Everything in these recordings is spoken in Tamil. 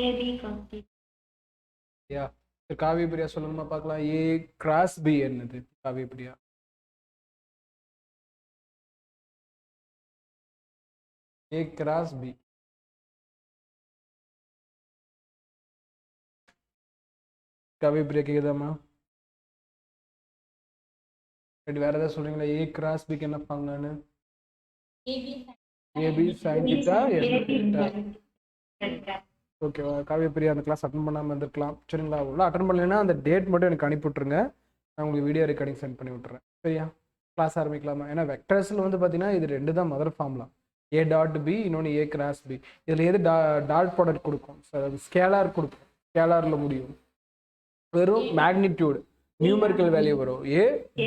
AB complete. யா காவிய பிரியா சொல்லுங்கம்மா பார்க்கலாம். ஏ கிராஸ் பி என்னது காவிய பிரியா? ஏ கிராஸ் பி. காவிய பிரியா கேக்குதாம்மா? வேற ஏதாவது சொல்றீங்களா? ஏ கிராஸ் பிக்கு என்ன பண்ணலான்னு? ஏபி சைன் தீட்டா ஓகேவா? காவிய பிரியா அந்த கிளாஸ் அட்டன் பண்ணாமல் இருந்திருக்கலாம். சரிங்களா? உள்ள அட்டன் பண்ணலைன்னா அந்த டேட் மட்டும் எனக்கு அனுப்பி விட்ருங்க. நான் உங்களுக்கு வீடியோ ரெக்கார்டிங் சென்ட் பண்ணி விட்றேன். சரியா? கிளாஸ் ஆரம்பிக்கலாமா? ஏன்னா வெக்டர்ஸில் வந்து பார்த்தீங்கன்னா இது ரெண்டு தான் மதர் ஃபார்ம்லாம். ஏ டாட் பி, இன்னொன்று ஏ கிராஸ் பி. இதில் எது டாட் ப்ராடக்ட் கொடுக்கும்? ஸ்கேலார் கொடுக்கும். ஸ்கேலாரில் முடியும். வெறும் மேக்னிடியூடு நியூமெரிக்கல் வேல்யூ வரும். A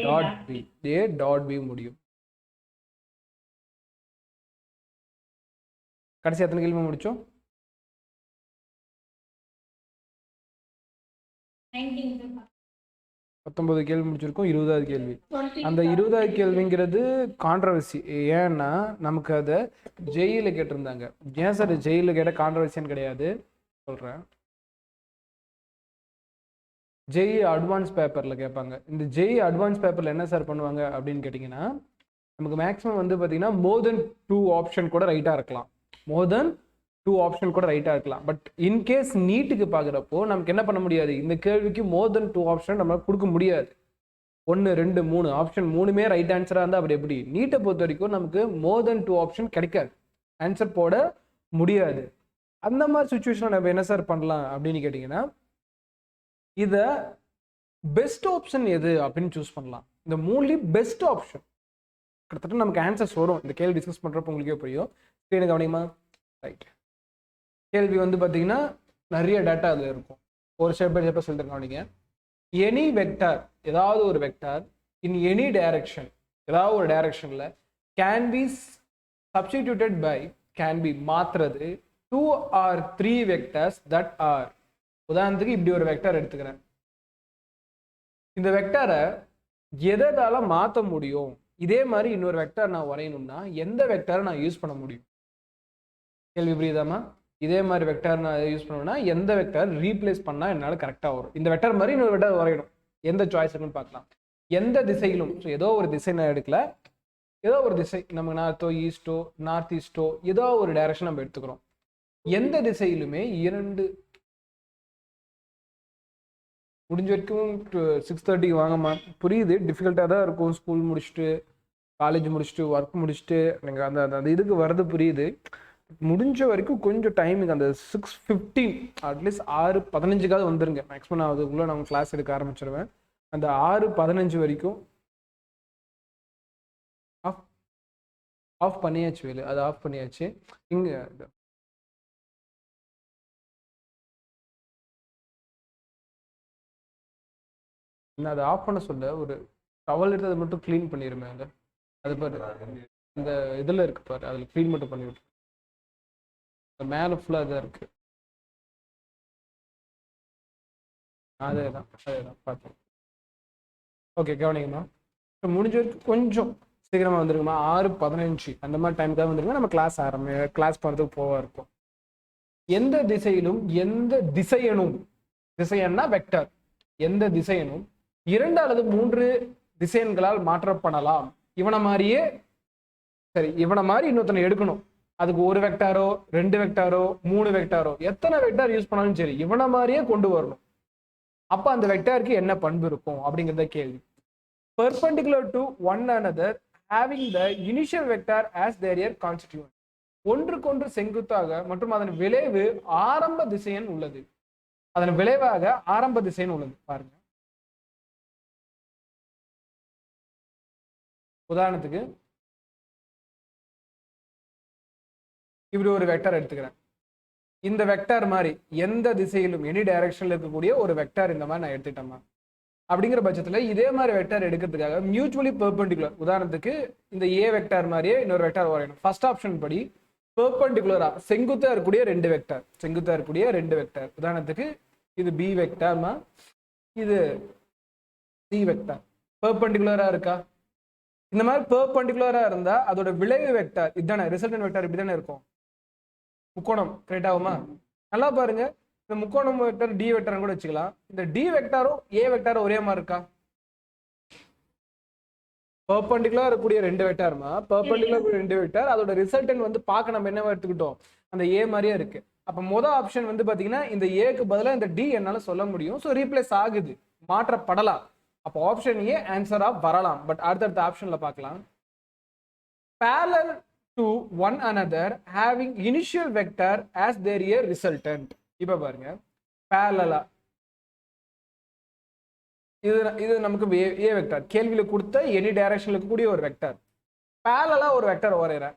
dot b, a dot b முடியும். கடைசி எத்தனை கேள்வி முடிச்சோம்? 19 கேள்வி முடிச்சிருக்கோம். 20வது கேள்வி. அந்த 20வது கேள்விங்கிறது கான்ட்ரவர்சி. ஏன்னா நமக்கு அதை ஜெயில கேட்டிருந்தாங்க. ஏன் சார் ஜெயில கேட்ட கான்ட்ரவர்சின்னு கிடையாது சொல்றேன். ஜெய் அட்வான்ஸ் பேப்பரில் கேட்பாங்க. இந்த ஜெய் அட்வான்ஸ் பேப்பரில் என்ன சார் பண்ணுவாங்க அப்படின்னு கேட்டிங்கன்னா, நமக்கு மேக்ஸிமம் வந்து பார்த்தீங்கன்னா மோர் தென் 2 ஆப்ஷன் கூட ரைட்டாக இருக்கலாம். மோர் தென் 2 ஆப்ஷன் கூட ரைட்டாக இருக்கலாம். பட் இன்கேஸ் நீட்டுக்கு பார்க்குறப்போ நமக்கு என்ன பண்ண முடியாது? இந்த கேள்விக்கு மோர் தென் 2 ஆப்ஷன் நம்மளால் கொடுக்க முடியாது. 1 2 3 ஆப்ஷன் 3மே ரைட் ஆன்சராக இருந்தால் அப்படி எப்படி? நீட்டை பொறுத்த வரைக்கும் நமக்கு மோர் தென் 2 ஆப்ஷன் கிடைக்காது, ஆன்சர் போட முடியாது. அந்த மாதிரி சுச்சுவேஷனில் நம்ம என்ன சார் பண்ணலாம் அப்படின்னு கேட்டிங்கன்னா, இதை பெஸ்ட் ஆப்ஷன் எது அப்படின்னு சூஸ் பண்ணலாம். இந்த மூணுலேயும் பெஸ்ட் ஆப்ஷன் கிட்டத்தட்ட நமக்கு ஆன்சர்ஸ் வரும். இந்த கேள்வி டிஸ்கஸ் பண்ணுறப்போ உங்களுக்கே புரியும். ஸ்க்ரீனுக்கு கவனிமா. ரைட். கேள்வி வந்து பார்த்தீங்கன்னா நிறைய டேட்டா அதில் இருக்கும். ஒரு ஸ்டெப் பை ஸ்டெப்பாக சொல்லிட்டு கவனிங்க. எனி வெக்டார், ஏதாவது ஒரு வெக்டார் இன் எனி டைரக்ஷன், ஏதாவது ஒரு டைரக்ஷனில் can be substituted by, can be மாற்றுறது 2 or 3 வெக்டர்ஸ் தட் ஆர். உதாரணத்துக்கு இப்படி ஒரு வெக்டார் எடுத்துக்கிறேன். இந்த வெக்டாரை எதால மாற்ற முடியும்? இதே மாதிரி இன்னொரு வெக்டார் நான் வரையணும்னா எந்த வெக்டாரை நான் யூஸ் பண்ண முடியும்? கேள்வி புரியுதாமா? இதே மாதிரி வெக்டார் நான் யூஸ் பண்ணணும்னா எந்த வெக்டார் ரீப்ளேஸ் பண்ணால் என்னால் கரெக்டாக வரும்? இந்த வெக்டார் மாதிரி இன்னொரு வெக்டார் வரையணும். எந்த சாய்ஸ் இருக்குன்னு பார்க்கலாம். எந்த திசையிலும், ஸோ ஏதோ ஒரு திசை நான் எடுக்கல, ஏதோ ஒரு திசை, நம்ம நார்த்தோ ஈஸ்டோ நார்த் ஈஸ்டோ ஏதோ ஒரு டைரக்ஷன் நம்ம எடுத்துக்கிறோம். எந்த திசையிலுமே 2 முடிஞ்ச வரைக்கும் 6:30 வாங்கம்மா. புரியுது, டிஃபிகல்ட்டாக தான் இருக்கும். ஸ்கூல் முடிச்சுட்டு, காலேஜ் முடிச்சுட்டு, ஒர்க் முடிச்சுட்டு நீங்கள் அந்த அந்த இதுக்கு வர்றது புரியுது. முடிஞ்ச வரைக்கும் கொஞ்சம் டைமிங் அந்த 6:15 அட்லீஸ்ட் 6:15 வந்துருங்க. மேக்ஸிமம் நான் அதுக்குள்ளே நான் கிளாஸ் எடுக்க ஆரம்பிச்சிருவேன். அந்த 6:15 வரைக்கும் ஆஃப் பண்ணியாச்சு. வேலை அது ஆஃப் பண்ணியாச்சு. இங்கே நான் அதை ஆஃப் பண்ண சொல்ல ஒரு டவல் எடுத்து அதை மட்டும் க்ளீன் பண்ணிடுமே. அதை அது பாரு இந்த இதில் இருக்கு பாரு, அதில் க்ளீன் மட்டும் பண்ணி விட்டு மேலே ஃபுல்லாக இதாக இருக்கு. அதே தான் பார்த்தேன். ஓகே கவனிங்கம்மா. முடிஞ்ச வரைக்கும் கொஞ்சம் சீக்கிரமாக வந்துருங்கம்மா. 6:15 அந்த மாதிரி டைமுக்காக வந்துருங்க. நம்ம கிளாஸ் போகிறதுக்கு போவா இருக்கும். எந்த திசையிலும் எந்த திசையனும், திசையன்னா வெக்டர், எந்த திசையனும் 2 அல்லது 3 திசையன்களால் மாற்றப்படலாம். இவனை மாதிரியே சரி, இவனை மாதிரி இன்னொருத்தனை எடுக்கணும். அதுக்கு 1 வெக்டாரோ 2 வெக்டாரோ 3 வெக்டாரோ எத்தனை வெக்டார் யூஸ் பண்ணாலும் சரி, இவனை மாதிரியே கொண்டு வரணும். அப்ப அந்த வெக்டாருக்கு என்ன பண்பு இருக்கும் அப்படிங்கிறத கேள்வி. Perpendicular to one another having the initial vector as their constituent. ஒன்றுக்கொன்று செங்குத்தாக மற்றும் அதன் விளைவு ஆரம்ப திசையன் உள்ளது. அதன் விளைவாக ஆரம்ப திசையன் உள்ளது. பாருங்க, உதாரணத்துக்கு இப்படி ஒரு வெக்டார் எடுத்துக்கிறேன். இந்த வெக்டார் மாதிரி எந்த திசையிலும் எனி டைரக்ஷன்ல இருக்கக்கூடிய ஒரு வெக்டார் இந்த மாதிரி நான் எடுத்துட்டேன். அப்படிங்கிற பட்சத்தில் இதே மாதிரி வெக்டார் எடுக்கிறதுக்காக மியூச்சுவலி பெர்பெண்டிகுலர், உதாரணத்துக்கு இந்த ஏ வெக்டார் மாதிரியே இன்னொரு வெக்டார் வரையணும். ஃபர்ஸ்ட் ஆப்ஷன் படி பெர்பெண்டிகுலரா செங்குத்தா இருக்கக்கூடிய 2 வெக்டார், செங்குத்தா இருக்கக்கூடிய 2 வெக்டார். உதாரணத்துக்கு இது பி வெக்டார்மா, இது சி வெக்டார். பெர்பெண்டிகுலரா இருக்கா? இந்த மாதிரி பெர்பெண்டிகுலரா இருந்தா அதோட விளைவு வெக்டார் இதுதானே, ரிசல்டன்ட் வெக்டார் இப்படிதானே இருக்கும். முக்கோணம் கிரியேட் ஆகுமா? நல்லா பாருங்க, இந்த முக்கோணம் வெக்டர் டி வெக்டர் கூட வச்சுக்கலாம். இந்த டி வெக்டாரும் ஏ வெக்டாரும் ஒரே மாதிரி இருக்கா? பெர்பெண்டிகுலரா இருக்கக்கூடிய ரெண்டு வெக்டார்மா, பெர்பெண்டிகுலர் ரெண்டு வெக்டார், அதோட ரிசல்டன் வந்து பார்க்க நம்ம என்னவா எடுத்துக்கிட்டோம், அந்த ஏ மாதிரியே இருக்கு. அப்ப முதல் ஆப்ஷன் வந்து பாத்தீங்கன்னா இந்த ஏக்கு பதிலா இந்த டி என்னால சொல்ல முடியும். ஸோ ரீப்ளேஸ் ஆகுது, மாற்றப்படலாம். அப்போ ஆப்ஷன் ஏ ஆன்சரா வரலாம். பட் அடுத்தடுத்த ஆப்ஷன்ல பார்க்கலாம். parallel to one another having initial vector as their a resultant. இப்ப பாருங்க, parallel இது நமக்கு a வெக்டர் கேள்வியில கொடுத்த எனி டைரக்ஷன்ல இருக்கக்கூடிய ஒரு வெக்டர். parallel ஒரு வெக்டர் வரையறேன்.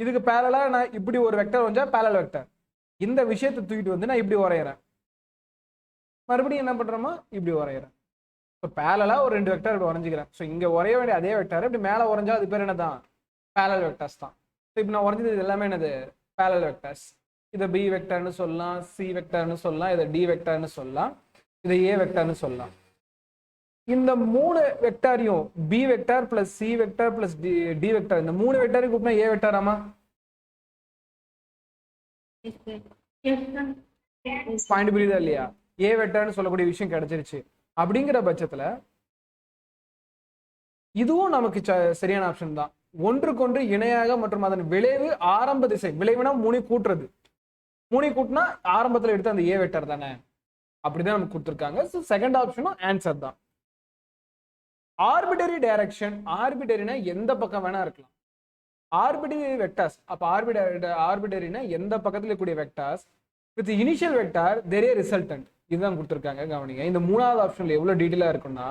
இதுக்கு parallel நான் இப்படி ஒரு வெக்டர் வந்தா parallel வெக்டர். இந்த விஷயத்தை தூக்கிட்டு வந்து நான் இப்படி வரையறேன். மறுபடியும் என்ன பண்றோமா, இப்படி வரையறேன். ஸோ பேரலா ஒரு ரெண்டு வெக்டர் இப்படி வரைஞ்சிக்கிறேன். ஸோ இங்கே வரைய வேண்டிய அதே வெக்டர் இப்படி மேலே வரைஞ்சா அது பேர் என்னதான், பேரல் வெக்டர்ஸ் தான். ஸோ இப்போ நான் வரைஞ்சது இது எல்லாமே என்னது, பேரல் வெக்டர்ஸ். இதை பி வெக்டர்னு சொல்லலாம், சி வெக்டர்னு சொல்லலாம், இதை டி வெக்டர்னு சொல்லலாம், இதை ஏ வெக்டர்னு சொல்லலாம். இந்த மூணு வெக்டாரையும் b vector plus c vector plus d vector, இந்த மூணு வெக்டரையும் கூப்பிட்டா ஏ வெக்டர் ஆமா? பாயிண்ட் புரியுதா இல்லையா? ஏ வெக்டர்னு சொல்லக்கூடிய விஷயம் கிடைச்சிருச்சு. அப்படிங்கிற பட்சத்துல இதுவும் நமக்கு சரியான ஆப்ஷன் தான். ஒன்றுக்கொன்று இணையாக மற்றும் அதன் விளைவு ஆரம்ப திசை, விளைவுனா மூணு கூட்டுறது, மூணு கூட்டினா ஆரம்பத்தில் எடுத்து அந்த ஏ வெக்டர் தானே, அப்படிதான் நமக்கு கொடுத்துருக்காங்க. ஸோ செகண்ட் ஆப்ஷனும் ஆன்சர் தான். ஆர்பிட்டரி டைரக்ஷன், ஆர்பிட்டரினா எந்த பக்கம் வேணா இருக்கலாம். ஆர்பிட்டரி வெக்டர்ஸ், அப்ப ஆர்பிட்டரினா எந்த பக்கத்துல இருக்கக்கூடிய vectors with initial vector there a resultant, இதுதான் கொடுத்துருக்காங்க. கவனிங்க, இந்த மூணாவது ஆப்ஷன்ல எவ்வளவு டீட்டெயிலா இருக்குன்னா,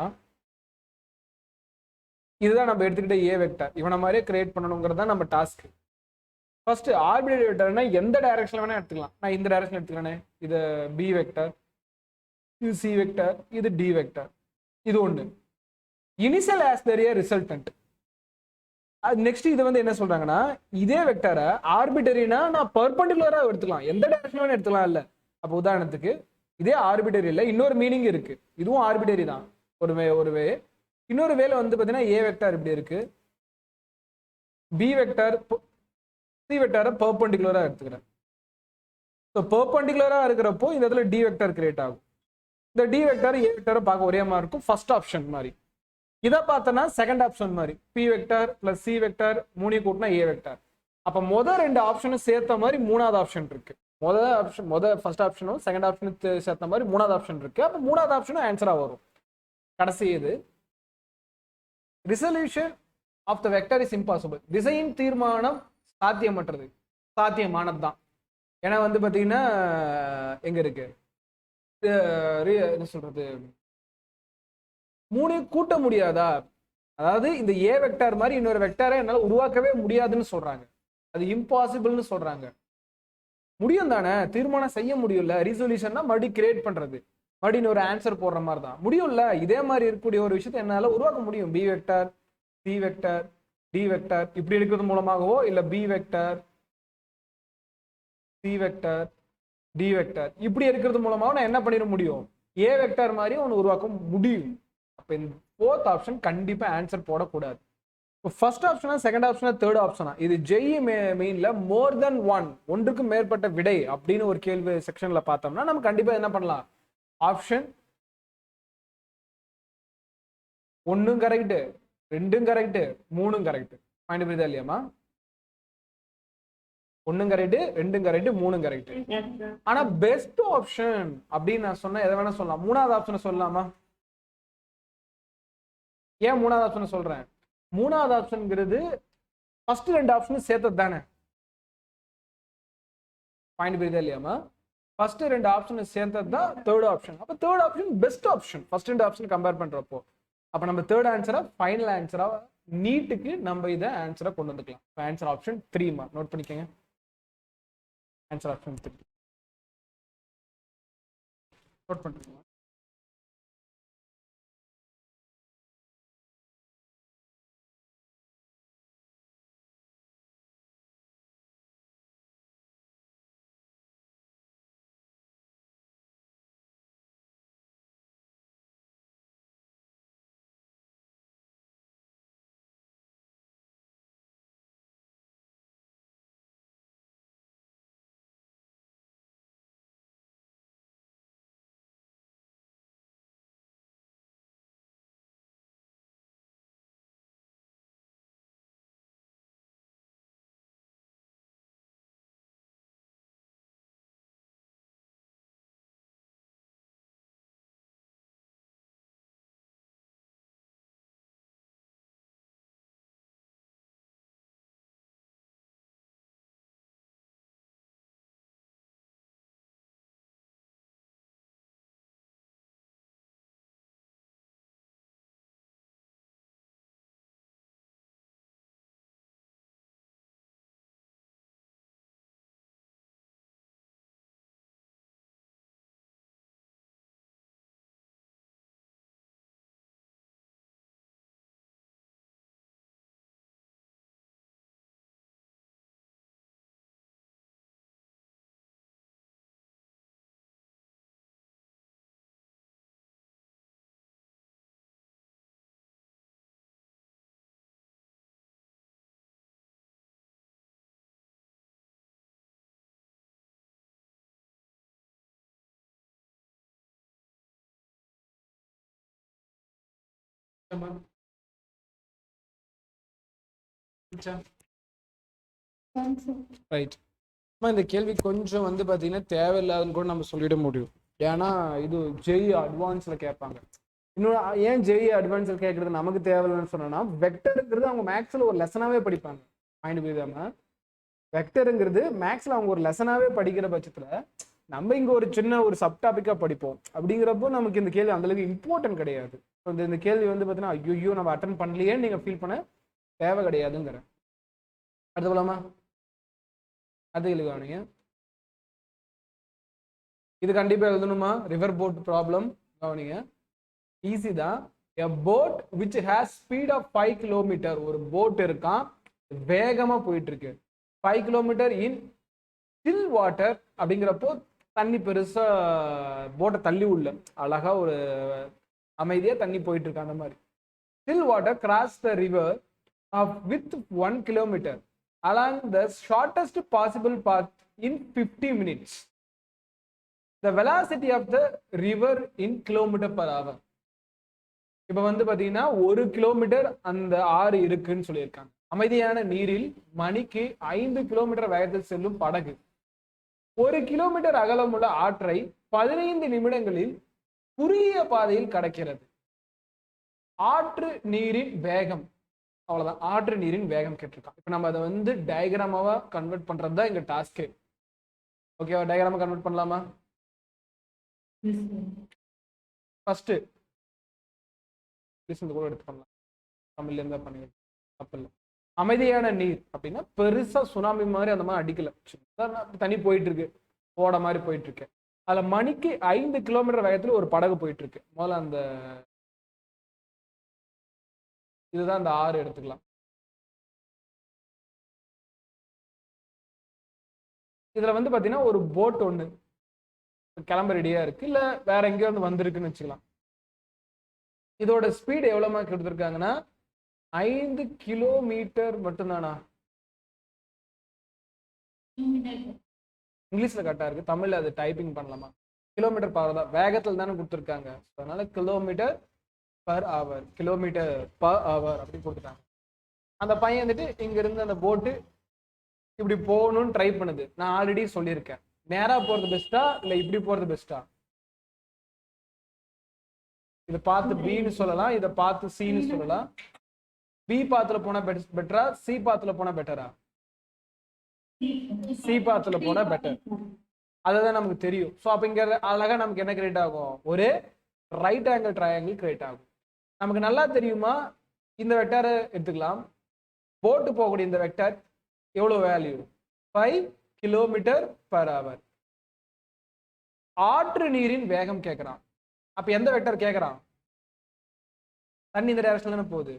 இதுதான் நம்ம எடுத்துக்கிட்ட ஏ வெக்டர், இவனை மாதிரியே கிரியேட் பண்ணணுங்கிறது தான் நம்ம டாஸ்க். ஃபர்ஸ்ட் ஆர்பிட்டரி வெக்டர்னா எந்த டைரக்ஷன்ல வேணா எடுத்துக்கலாம். நான் இந்த டைரக்ஷன் எடுத்துக்கிறேனே, இது பி வெக்டர், இது சி வெக்டர், இது டி வெக்டர், இது ஒன்று. Initial as there a resultant. Next இது வந்து என்ன சொல்றாங்கன்னா, இதே வெக்டரை ஆர்பிட்டரினா நான் பெர்பெண்டிகுலரா எடுத்துக்கலாம், எந்த டைரக்ஷன் வேணா எடுத்துக்கலாம் இல்ல. அப்போ உதாரணத்துக்கு இதே ஆர்பிட்டரி இல்லை, இன்னொரு மீனிங் இருக்கு, இதுவும் ஆர்பிட்டரி தான் ஒரு வே. இன்னொரு வேலை வந்து பார்த்தீங்கன்னா ஏ வெக்டர் இப்படி இருக்கு, பி வெக்டர் சி வெக்டரை பெர்பெண்டிகுலரா எடுத்துக்கிறேன். ஸோ பெர்பெண்டிகுலரா இருக்கிறப்போ இந்த இடத்துல டி வெக்டர் கிரியேட் ஆகும். இந்த டி வெக்டர் ஏ வெக்டரை பார்க்க ஒரே மாதிரி இருக்கும், ஃபர்ஸ்ட் ஆப்ஷன் மாதிரி. இதை பார்த்தோன்னா செகண்ட் ஆப்ஷன் மாதிரி, b vector plus c vector மூணு கூட்டினா ஏ வெக்டர். அப்போ முதல் ரெண்டு ஆப்ஷனும் சேர்த்த மாதிரி மூணாவது ஆப்ஷன் இருக்கு. ஃபர்ஸ்ட் ஆப்ஷனும் செகண்ட் ஆப்ஷனும் சேர்த்த மாதிரி மூணாவது ஆப்ஷன் இருக்கு. அப்போ மூணாவது ஆப்ஷனும் ஆன்சரா வரும். கடைசி இது resolution of the vector is impossible, திசையின் தீர்மானம் சாத்தியமற்றது, சாத்தியமானது தான். ஏன்னா வந்து பார்த்தீங்கன்னா எங்க இருக்கு என்ன சொல்றது, மூணு கூட்ட முடியாதா, அதாவது இந்த ஏ வெக்டார் மாதிரி இன்னொரு வெக்டாரை என்னால் உருவாக்கவே முடியாதுன்னு சொல்றாங்க, அது இம்பாசிபிள்னு சொல்றாங்க. முடியும் தானே, தீர்மானம் செய்ய முடியும்ல. ரிசொல்யூஷன்னா மறுபடியும் கிரியேட் பண்றது, மறுபடியும் ஒரு ஆன்சர் போடுற மாதிரி தான் முடியும்ல. இதே மாதிரி இருக்கக்கூடிய ஒரு விஷயத்தை என்னால உருவாக்க முடியும். B vector, c vector, d vector இப்படி இருக்கிறது மூலமாகவோ இல்ல b vector, c vector, d vector இப்படி இருக்கிறது மூலமாக நான் என்ன பண்ணிட முடியும், ஏ வெக்டர் மாதிரி ஒன்று உருவாக்க முடியும். அப்போ இந்த ஃபோர்த் ஆப்ஷன் கண்டிப்பா ஆன்சர் போடக்கூடாது. ஃபர்ஸ்ட் ஆப்ஷனா செகண்ட் ஆப்ஷனா தேர்ட் ஆப்ஷனா, இது ஜெய் மெயின்ல மோர் தென் ஒன், ஒன்றுக்கும் மேற்பட்ட விடை அப்படின்னு ஒரு கேள்வி செக்ஷன்ல பார்த்தோம்னா நம்ம கண்டிப்பா என்ன பண்ணலாம், ஆப்ஷன் ஒன்னும் கரெக்ட், ரெண்டும் கரெக்ட், மூணும் கரெக்ட். பாயிண்ட் புரியுதா இல்லையாமா? ஒன்னும் கரெக்ட், ரெண்டும் கரெக்ட், மூணும் கரெக்ட். ஆனா பெஸ்ட் ஆப்ஷன் அப்படின்னு நான் சொன்னா எதை வேணா சொல்லலாம், மூணாவது ஆப்ஷனை சொல்லலாமா? ஏன் மூணாவது ஆப்ஷன் சொல்றேன், மூணாவது ஆப்ஷன்ங்கிறது ஃபர்ஸ்ட் ரெண்டு ஆப்ஷனும் சேர்த்தது தானே. பாயிண்ட் புரியுதா இல்லையாமா? ஃபர்ஸ்ட் ரெண்டு ஆப்ஷன் சேர்த்தது தான் தேர்ட் ஆப்ஷன். அப்போ third option best option first ரெண்டு ஆப்ஷன் கம்பேர் பண்றப்போ. அப்போ நம்ம தேர்ட் ஆன்சரா ஃபைனல் ஆன்சரா நீட்டுக்கு நம்ம இதை ஆன்சரா கொண்டு வந்துக்கலாம். ஆன்சர் ஆப்ஷன் 3 நோட் பண்ணிக்கங்க. ஆன்சர் ஆப்ஷன் 3 நோட் பண்ணிக்கோங்க. ரைட். இந்த கேள்வி கொஞ்சம் வந்து பார்த்தீங்கன்னா தேவையில்லாதுன்னு கூட நம்ம சொல்லிட முடியும். ஏன்னா இது ஜெய் அட்வான்ஸில் கேட்பாங்க. இன்னொரு ஏன் ஜெய் அட்வான்ஸில் கேட்கறது நமக்கு தேவையில்லைன்னு சொன்னோன்னா, வெக்டருங்கிறது அவங்க மேக்ஸில் ஒரு லெசனாகவே படிப்பாங்க. மைண்ட் புரியாம வெக்டருங்கிறது மேக்ஸில் அவங்க ஒரு லெசனாகவே படிக்கிற பட்சத்தில் நம்ம இங்கே ஒரு சின்ன ஒரு சப்டாபிக்காக படிப்போம். அப்படிங்கிறப்போ நமக்கு இந்த கேள்வி அந்தளவுக்கு இம்பார்ட்டன்ட் கிடையாது. இந்த கேள்வி வந்து பார்த்தீங்கன்னா ஐயோ நம்ம அட்டன் பண்ணலையேன்னு நீங்கள் ஃபீல் பண்ண தேவை கிடையாதுங்கிறேன். அடுத்து போலாமா? அது கவனிங்க. இது கண்டிப்பா எழுதணுமா? ரிவர் போட் ப்ராப்ளம் கவனிங்க. ஈஸி தான். a boat which has speed of 5 km. ஒரு போட் இருக்கான், வேகமா போயிட்டு இருக்கு. 5 km in still water. அப்படிங்கிறப்போ தண்ணி பெருசா போட்டை தள்ளி உள்ள அழகா ஒரு அமைதியா தண்ணி போயிட்டு இருக்கு. அந்த மாதிரி still water cross the river of width 1 km along the shortest possible path in 50 minutes. The velocity of the river in km/h. இப்ப வந்து பாத்தீங்கன்னா 1 கிலோமீட்டர் அந்த ஆறு இருக்குன்னு சொல்லியிருக்காங்க. அமைதியான நீரில் மணிக்கு 5 கிலோமீட்டர் வேகத்தில் செல்லும் படகு 1 கிலோமீட்டர் அகலமுள்ள ஆற்றை 15 நிமிடங்களில் குறுகிய பாதையில் கடக்கிறது. ஆற்று நீரின் வேகம், அவ்வளவுதான். ஆற்று நீரின் வேகம் கேட்டிருக்கான். இப்ப நம்ம அதை வந்து டயக்ராமாவா கன்வெர்ட் பண்றது தான் எங்க டாஸ்கே. ஓகேவா? டயக்ராமா கன்வெர்ட் பண்ணலாமா? ஃபர்ஸ்ட் கூட எடுத்து பண்ணலாம். தமிழ்ல இருந்தா பண்ணி தப்பு இல்லை. அமைதியான நீர் அப்படின்னா பெருசா சுனாமி மாதிரி அந்த மாதிரி அடிக்கல, தண்ணி போயிட்டு இருக்கு, ஓட மாதிரி போயிட்டு இருக்கு. அதுல மணிக்கு 5 கிலோமீட்டர் வேகத்துல ஒரு படகு போயிட்டு இருக்கு. முதல்ல அந்த இதுதான் அந்த ஆறு எடுத்துக்கலாம். இதுல வந்து பாத்தீங்கன்னா ஒரு போட் ஒண்ணு கிளம்ப ரெடியா இருக்கு, இல்ல வேற எங்கேயோ வந்து வந்திருக்குன்னு வச்சுக்கலாம். இதோட ஸ்பீடு எவ்வளவு மார்க் கொடுத்துருக்காங்கன்னா 5 கிலோமீட்டர் மட்டும்தானா? இங்கிலீஷ்ல கரெக்டா இருக்கு, தமிழ்ல அது டைப்பிங் பண்ணலாமா? கிலோமீட்டர் பவர் தான், வேகத்தில் தானே கொடுத்துருக்காங்க. அதனால kilometre per hour, kilometre per hour அப்படி கொடுத்துட்டாங்க. அந்த பையன் வந்துட்டு இங்க இருந்து அந்த போட்டு இப்படி போகணும்னு ட்ரை பண்ணுது. நான் ஆல்ரெடி சொல்லியிருக்கேன், நேரா போறது பெஸ்டா இல்ல இப்படி போறது பெஸ்டா? இதை பார்த்து பின்னு சொல்லலாம், இதை பார்த்து சின்னு சொல்லலாம். பி பாத்துல போனா பெட்டரா, சி பாத்துல போனா பெட்டரா? சி பாத்துல போனா பெட்டர், அதுதான் நமக்கு தெரியும். ஸோ அப்ப இங்க அழகா நமக்கு என்ன கிரியேட் ஆகும்? ஒரு ரைட் ஆங்கிள் ட்ரையாங்கிள் கிரியேட் ஆகும். நமக்கு நல்லா தெரியுமா? இந்த வெக்டாரை எடுத்துக்கலாம். போட்டு போகக்கூடிய இந்த வெக்டார் எவ்வளவு வேல்யூ? 5 kilometre per hour. ஆற்று நீரின் வேகம் கேட்கிறான். அப்ப எந்த வெக்டர் கேட்கறான்? தண்ணி இந்த டைரக்ஷன்ல தானே போகுது.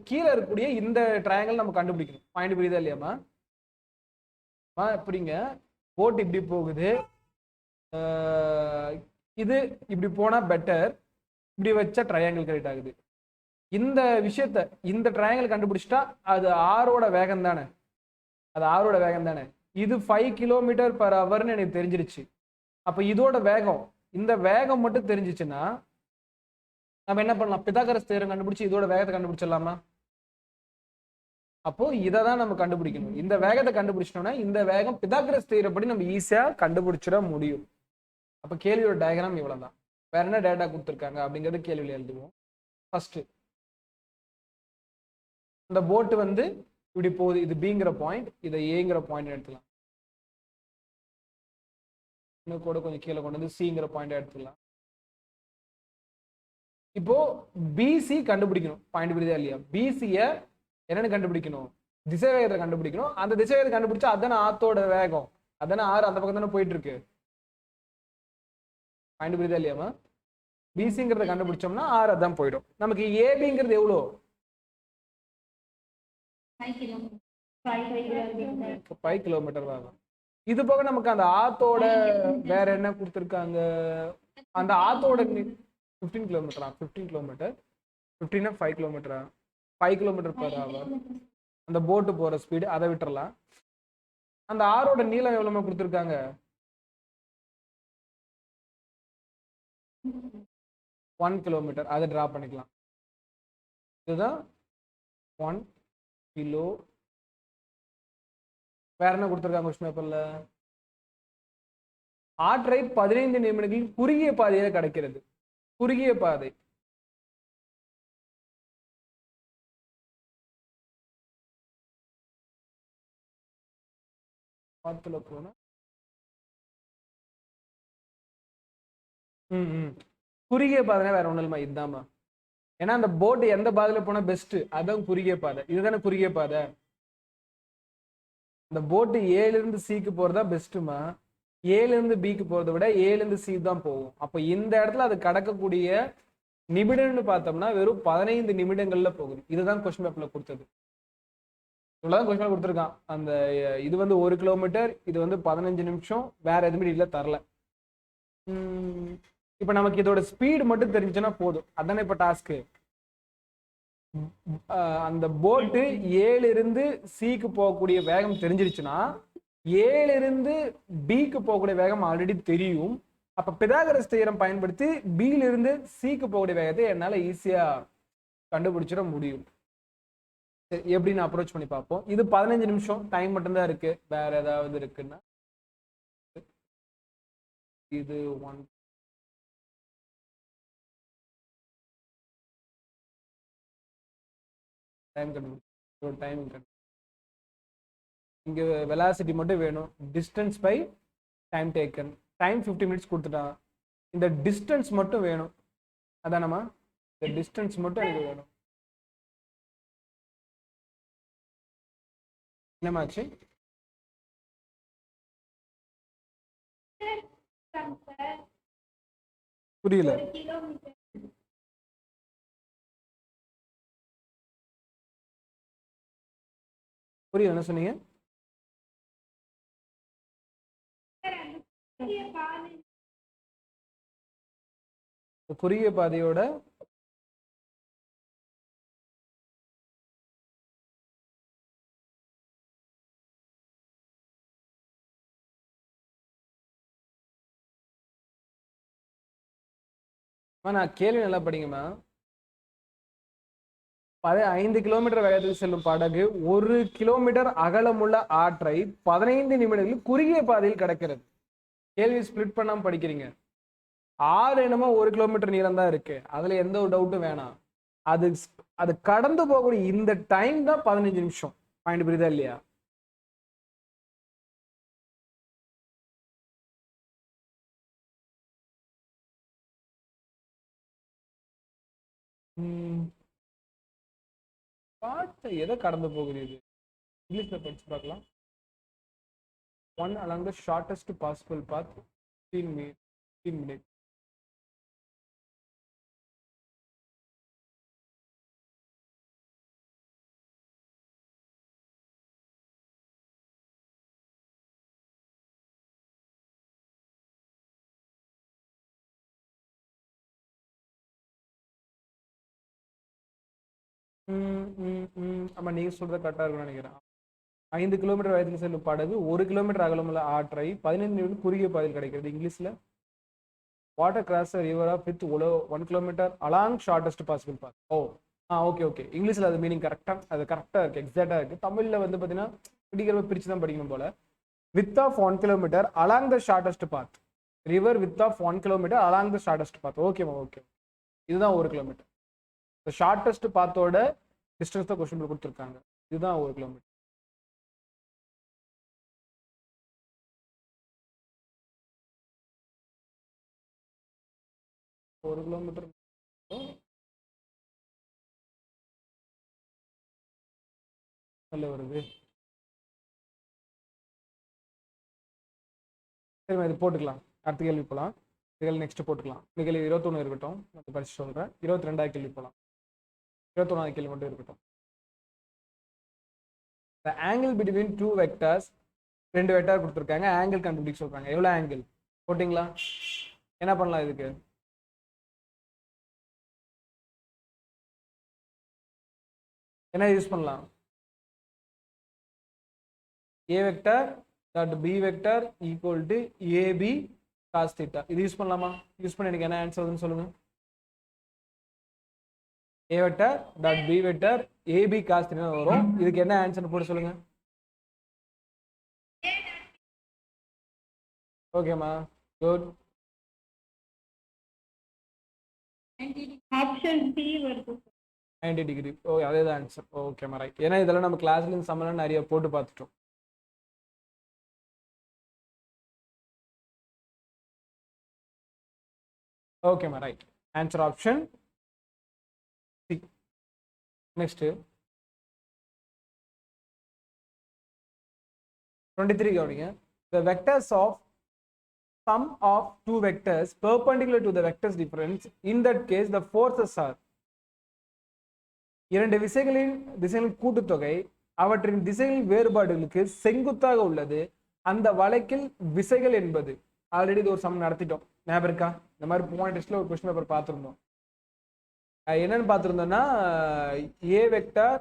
கீழே இருக்கக்கூடிய இந்த ட்ரையாங்கிள் நம்ம கண்டுபிடிக்கணும். பாயிண்ட் புரியுதா இல்லையாமா? எப்படிங்க போட் இப்படி போகுது, இது இப்படி போனா பெட்டர், இப்படி வச்சா ட்ரையாங்கிள் கிரியேட் ஆகுது. இந்த விஷயத்த இந்த ட்ரையாங்கிள் கண்டுபிடிச்சிட்டா அது ஆரோட வேகம் தானே, அது ஆரோட வேகம் தானே. இது 5 கிலோமீட்டர் பர் ஹவர்னு எனக்கு தெரிஞ்சிருச்சு. அப்ப இதோட வேகம், இந்த வேகம் மட்டும் தெரிஞ்சிச்சுன்னா நம்ம என்ன பண்ணலாம்? பிதாகரஸ் தேற்றம் கண்டுபிடிச்சு இதோட வேகத்தை கண்டுபிடிச்சிடலாமா? அப்போ இதை தான் நம்ம கண்டுபிடிக்கணும். இந்த வேகத்தை கண்டுபிடிச்சோம்னா இந்த வேகம் பிதாகரஸ் தேற்றப்படி நம்ம ஈஸியா கண்டுபிடிச்சிட முடியும். அப்ப கேள்வியோட டயக்ராம் இவ்வளவுதான். வேற என்ன டேட்டா கொடுத்துருக்காங்க அப்படிங்கறது கேள்வியில எழுதுவோம். ஃபர்ஸ்ட் இந்த போட் வந்து இப்படி போகுது, இது பிங்கிற பாயிண்ட், இதை ஏங்கிற பாயிண்ட் எடுத்துக்கலாம். இன்னும் கூட கொஞ்சம் கீழே கொண்டு வந்து சிங்கிற பாயிண்ட் எடுத்துக்கலாம். இப்போ பிசி கண்டுபிடிக்கணும். பாயிண்ட் புரியுதா இல்லையா? பிசிய என்னன்னு கண்டுபிடிக்கணும்? திசை வேகத்தை கண்டுபிடிக்கணும். அந்த திசை வேகத்தை கண்டுபிடிச்சா அதான ஆத்தோட வேகம், அதான ஆறு அந்த பக்கம் தானே போயிட்டு இருக்கு. பாயிண்ட் புரியுதா இல்லையாமா? பிசிங்கிறத கண்டுபிடிச்சோம்னா ஆறு அதான் போயிடும். நமக்கு ஏபிங்கிறது எவ்வளோ? 5 கிலோமீட்டர் ஆகும். இது போக நமக்கு அந்த ஆத்தோட வேற என்ன கொடுத்துருக்காங்க? அந்த ஆத்தோட 15 கிலோமீட்டரா? 15 கிலோமீட்டர், 15 5 கிலோமீட்டரா? 5 கிலோமீட்டர் பர் ஹவர் அந்த போட்டு போற ஸ்பீடு, அதை விட்டுறலாம். அந்த ஆரோட நீளம் எவ்வளவு கொடுத்துருக்காங்க? 1 கிலோமீட்டர், அதை டிரா பண்ணிக்கலாம். இதுதான் 1 கிலோ. வேற என்ன கொடுத்துருக்காங்க கொஸ்டின் பேப்பர்ல? ஆற்றலை 15 நிமிடங்களில் குறுகிய பாதையில கிடைக்கிறது. குறுகிய பாதை பாத்துல போனா குறுகிய பாதைனா வேற ஒண்ணும் இல்லமா, இதுதான்மா. ஏன்னா அந்த போட் எந்த பாதையில போனா பெஸ்ட், அதான் குறுகிய பாதை. இதுதானே குறுகிய பாதை. இந்த போட்டு ஏல இருந்து சிக்கு போறதா பெஸ்ட்டுமா. ஏல இருந்து பிக்கு போறதை விட ஏல இருந்து சி தான் போகும். அப்ப இந்த இடத்துல அது கடக்கக்கூடிய நிமிடம்னு பார்த்தோம்னா வெறும் 15 நிமிடங்கள்ல போகுது. இதுதான் கொஸ்டின் பேப்பர்ல கொடுத்தது. இவ்வளவுதான் கொஸ்டின் கொடுத்துருக்கான். அந்த இது வந்து 1 கிலோமீட்டர், இது வந்து 15 நிமிஷம், வேற எதுவுமே இல்ல தரல. இப்ப நமக்கு இதோட ஸ்பீடு மட்டும் தெரிஞ்சுன்னா போதும். அதானே இப்ப டாஸ்க்கு. அந்த போட்டு ஏல இருந்து சிக்கு போகக்கூடிய வேகம் தெரிஞ்சிருச்சுன்னா ஏல இருந்து பிக்கு போகக்கூடிய வேகம் ஆல்ரெடி தெரியும். அப்ப பிதாகரஸ் தியரம் பயன்படுத்தி பில இருந்து சிக்கு போகக்கூடிய வேகத்தை என்னால ஈஸியா கண்டுபிடிச்சிட முடியும். எப்படின்னு அப்ரோச் பண்ணி பார்ப்போம். இது 15 நிமிஷம் டைம் மட்டும்தான் இருக்கு. வேற ஏதாவது இருக்குன்னா இது 1 டைம் கண்டுபிடிக்கும். டைம் இங்க வெலாசிட்டி மட்டும் வேணும். Distance by time taken. Time 50 minutes கொடுத்துட்டான். இந்த டிஸ்டன்ஸ் மட்டும் வேணும். அதானமா, இந்த டிஸ்டன்ஸ் மட்டும் எனக்கு வேணும். என்னமாச்சு? புரியல. புரியல, என்ன சொன்னீங்க? குறுகிய பாதையோட நான் கேள்வி நல்லா படிங்கம்மா. 5 கிலோமீட்டர் வேகத்தில் செல்லும் படகு 1 கிலோமீட்டர் அகலமுள்ள ஆற்றை 15 நிமிடங்களில் குறுகிய பாதையில் கடக்கிறது. கேள்வி ஸ்பிளிட் பண்ணாம படிக்கிறீங்க. 6 என்னமோ 1 கிலோமீட்டர் நீளம் தான் இருக்கு. அதுல எந்த ஒரு டவுட்டும் வேணாம். அது கடந்து போகக்கூடிய இந்த டைம் தான் 15 நிமிஷம். பாயிண்ட் புரியுதா இல்லையா? பாத்து எதை கடந்து போகுது இது? இங்கிலீஷ்ல படிச்சு பார்க்கலாம். 1 along the shortest possible path 15 minutes. ஆமா, நீங்க சொல்றது கரெக்டா இருக்கும்னு நினைக்கிறேன். 5 கிலோமீட்டர் வேகத்தில் செல்லும் படகு 1 கிலோமீட்டர் அகலமுள்ள ஆற்றை 15 நிமிடம் குறுகிய பாதையில் கிடைக்கிறது. இங்கிலீஷ்ல water cross river of width 1 kilometre along shortest possible path. Okay okay. இங்கிலீஷ்ல அது மீனிங் அது கரெக்டா இருக்கு, எக்ஸாக்டா இருக்கு. தமிழ்ல வந்து பாத்தீங்கன்னா பிடிக்கிற பிரிச்சு தான் படிக்கணும் போல. Width of 1 kilometre along the shortest path. River width of 1 kilometre along the shortest path. ஓகேமா, ஓகே. இதுதான் 1 கிலோமீட்டர். ஷார்டஸ்ட் பாத்தோட டிஸ்டன்ஸ் தான் கொஸ்டின் கொடுத்துருக்காங்க. இதுதான் 1 கிலோமீட்டர். ஒரு கிலோமீட்டர் நல்ல வருது. சரி, இது போட்டுக்கலாம். அடுத்த கேள்வி போகலாம். கேள்வி நெக்ஸ்ட் போட்டுக்கலாம். இந்த கேள்வி 21 இருக்கட்டும், படிச்சு சொல்றேன். 22வது கேள்வி போகலாம். 21வது கேள்வி மட்டும் இருக்கட்டும். The angle between two vectors, 2 vector கொடுத்துருக்காங்க. ஆங்கிள் கண்டுபிடிக்க சொல்றாங்க. எவ்வளவு ஆங்கிள் போட்டிங்களா? என்ன பண்ணலாம் இதுக்கு? என்ன யூஸ் பண்ணலாம்? a vector dot b vector equal to ab cos θ. இது யூஸ் பண்ணலாமா? யூஸ் பண்ணி எனக்கு என்ன ஆன்சர் வருதுன்னு சொல்லுங்க. a vector dot b vector ab cos theta வரும். இதுக்கு என்ன ஆன்சர் போட்டு சொல்லுங்க. ஓகேமா, குட். ஆப்ஷன் சி வருது 90 டிகிரி. ஓ, அதே தான் ஆன்சர். ஓகேமா, ரைட். ஏன்னா இதெல்லாம் நம்ம கிளாஸ்ல இருந்து சம்மலாம் நிறைய போட்டு பார்த்துட்டோம். ஓகேமா, right. Answer option C. Next 23 கவனிங்க. The vectors of sum of two vectors perpendicular to the vectors difference, in that case the forces are இரண்டு திசைகளின் கூட்டுத்தொகை அவற்றின் திசைகளின் வேறுபாடுகளுக்கு செங்குத்தாக உள்ளது. அந்த வழக்கில் விசைகள் என்பது. ஆல்ரெடி இது ஒரு சம் நடத்திட்டோம், ஞாபகம் இருக்கா? இந்த மாதிரி போன டெஸ்ட்ல ஒரு கொஸ்டின் பேப்பர் பார்த்துருந்தோம். என்னன்னு பார்த்துருந்தோம்னா, ஏ வெக்டார்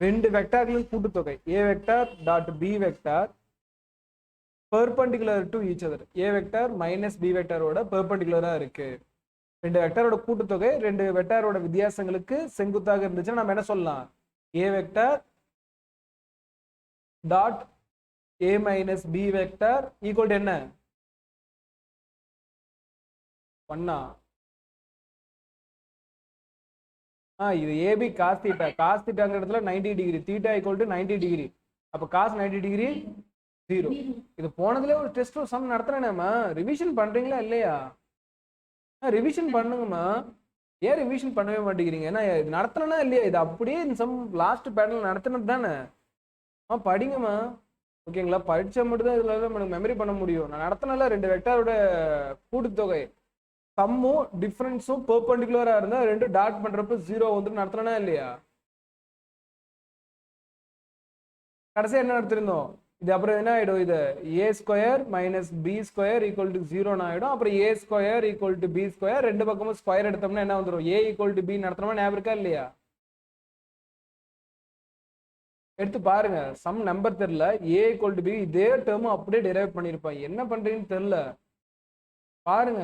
ரெண்டு வெக்டார்களின் கூட்டுத்தொகை a vector dot b vector perpendicular to each other. A vector minus b வெக்டாரோட பெர்பெண்டிகுலரா இருக்கு. ரெண்டு வெக்டாரோட கூட்டுத்தொகை ரெண்டு வெக்டாரோட வித்தியாசங்களுக்கு செங்குத்தாக இருந்துச்சுன்னா நம்ம என்ன சொல்லலாம்? A vector dot a minus b vector equal to என்ன? ஒன்னா இது ஏபி காஸ் தீட்டா. காஸ் தீட்டாங்கிற இடத்துல 90 degree, theta equal to 90 degree. அப்போ காஸ் 90 டிகிரி 0. இது போனதுல ஒரு டெஸ்ட் ஒரு சம் நடத்துறேன்மா. ரிவிஷன் பண்றீங்களா இல்லையா? ரிவிஷன் பண்ணுங்கம்மா. ஏன் ரிவிஷன் பண்ணவே மாட்டேங்கிறீங்க? ஏன்னா இது நடத்தினா இல்லையா? இது அப்படியே இந்த சம் லாஸ்ட் பேட்டர்ல நடத்தினது தானே. படிங்கம்மா. ஓகேங்களா? படிச்சா மட்டும் தான் இதுல மெமரி பண்ண முடியும். நான் நடத்தினால ரெண்டு வெக்டாரோட கூட்டுத்தொகை சம்மும் டிஃபரன்ஸும் பெர்பெண்டிகுலரா இருந்தா ரெண்டு டாட் பண்றப்ப 0 வந்து நடத்தினா இல்லையா? கடைசியா என்ன நடத்திருந்தோம்? இது அப்புறம் என்ன ஆயிடும்? இது a square minus b square equal to 0 ஆயிடும். அப்புறம் a square equal to b square ரெண்டு பக்கமும் ஸ்கொயர் எடுத்தோம்னா என்ன வந்துடும்? ஏ ஈக்குவல் டு பி நடத்தினோம்னா ஞாபகம் இருக்கா இல்லையா? எடுத்து பாருங்க. சம் நம்பர் தெரியல, ஏ ஈக்குவல் டு பி இதே டேர்ம் அப்படியே டெரைவ் பண்ணிருப்பான். என்ன பண்றீங்கன்னு தெரியல, பாருங்க.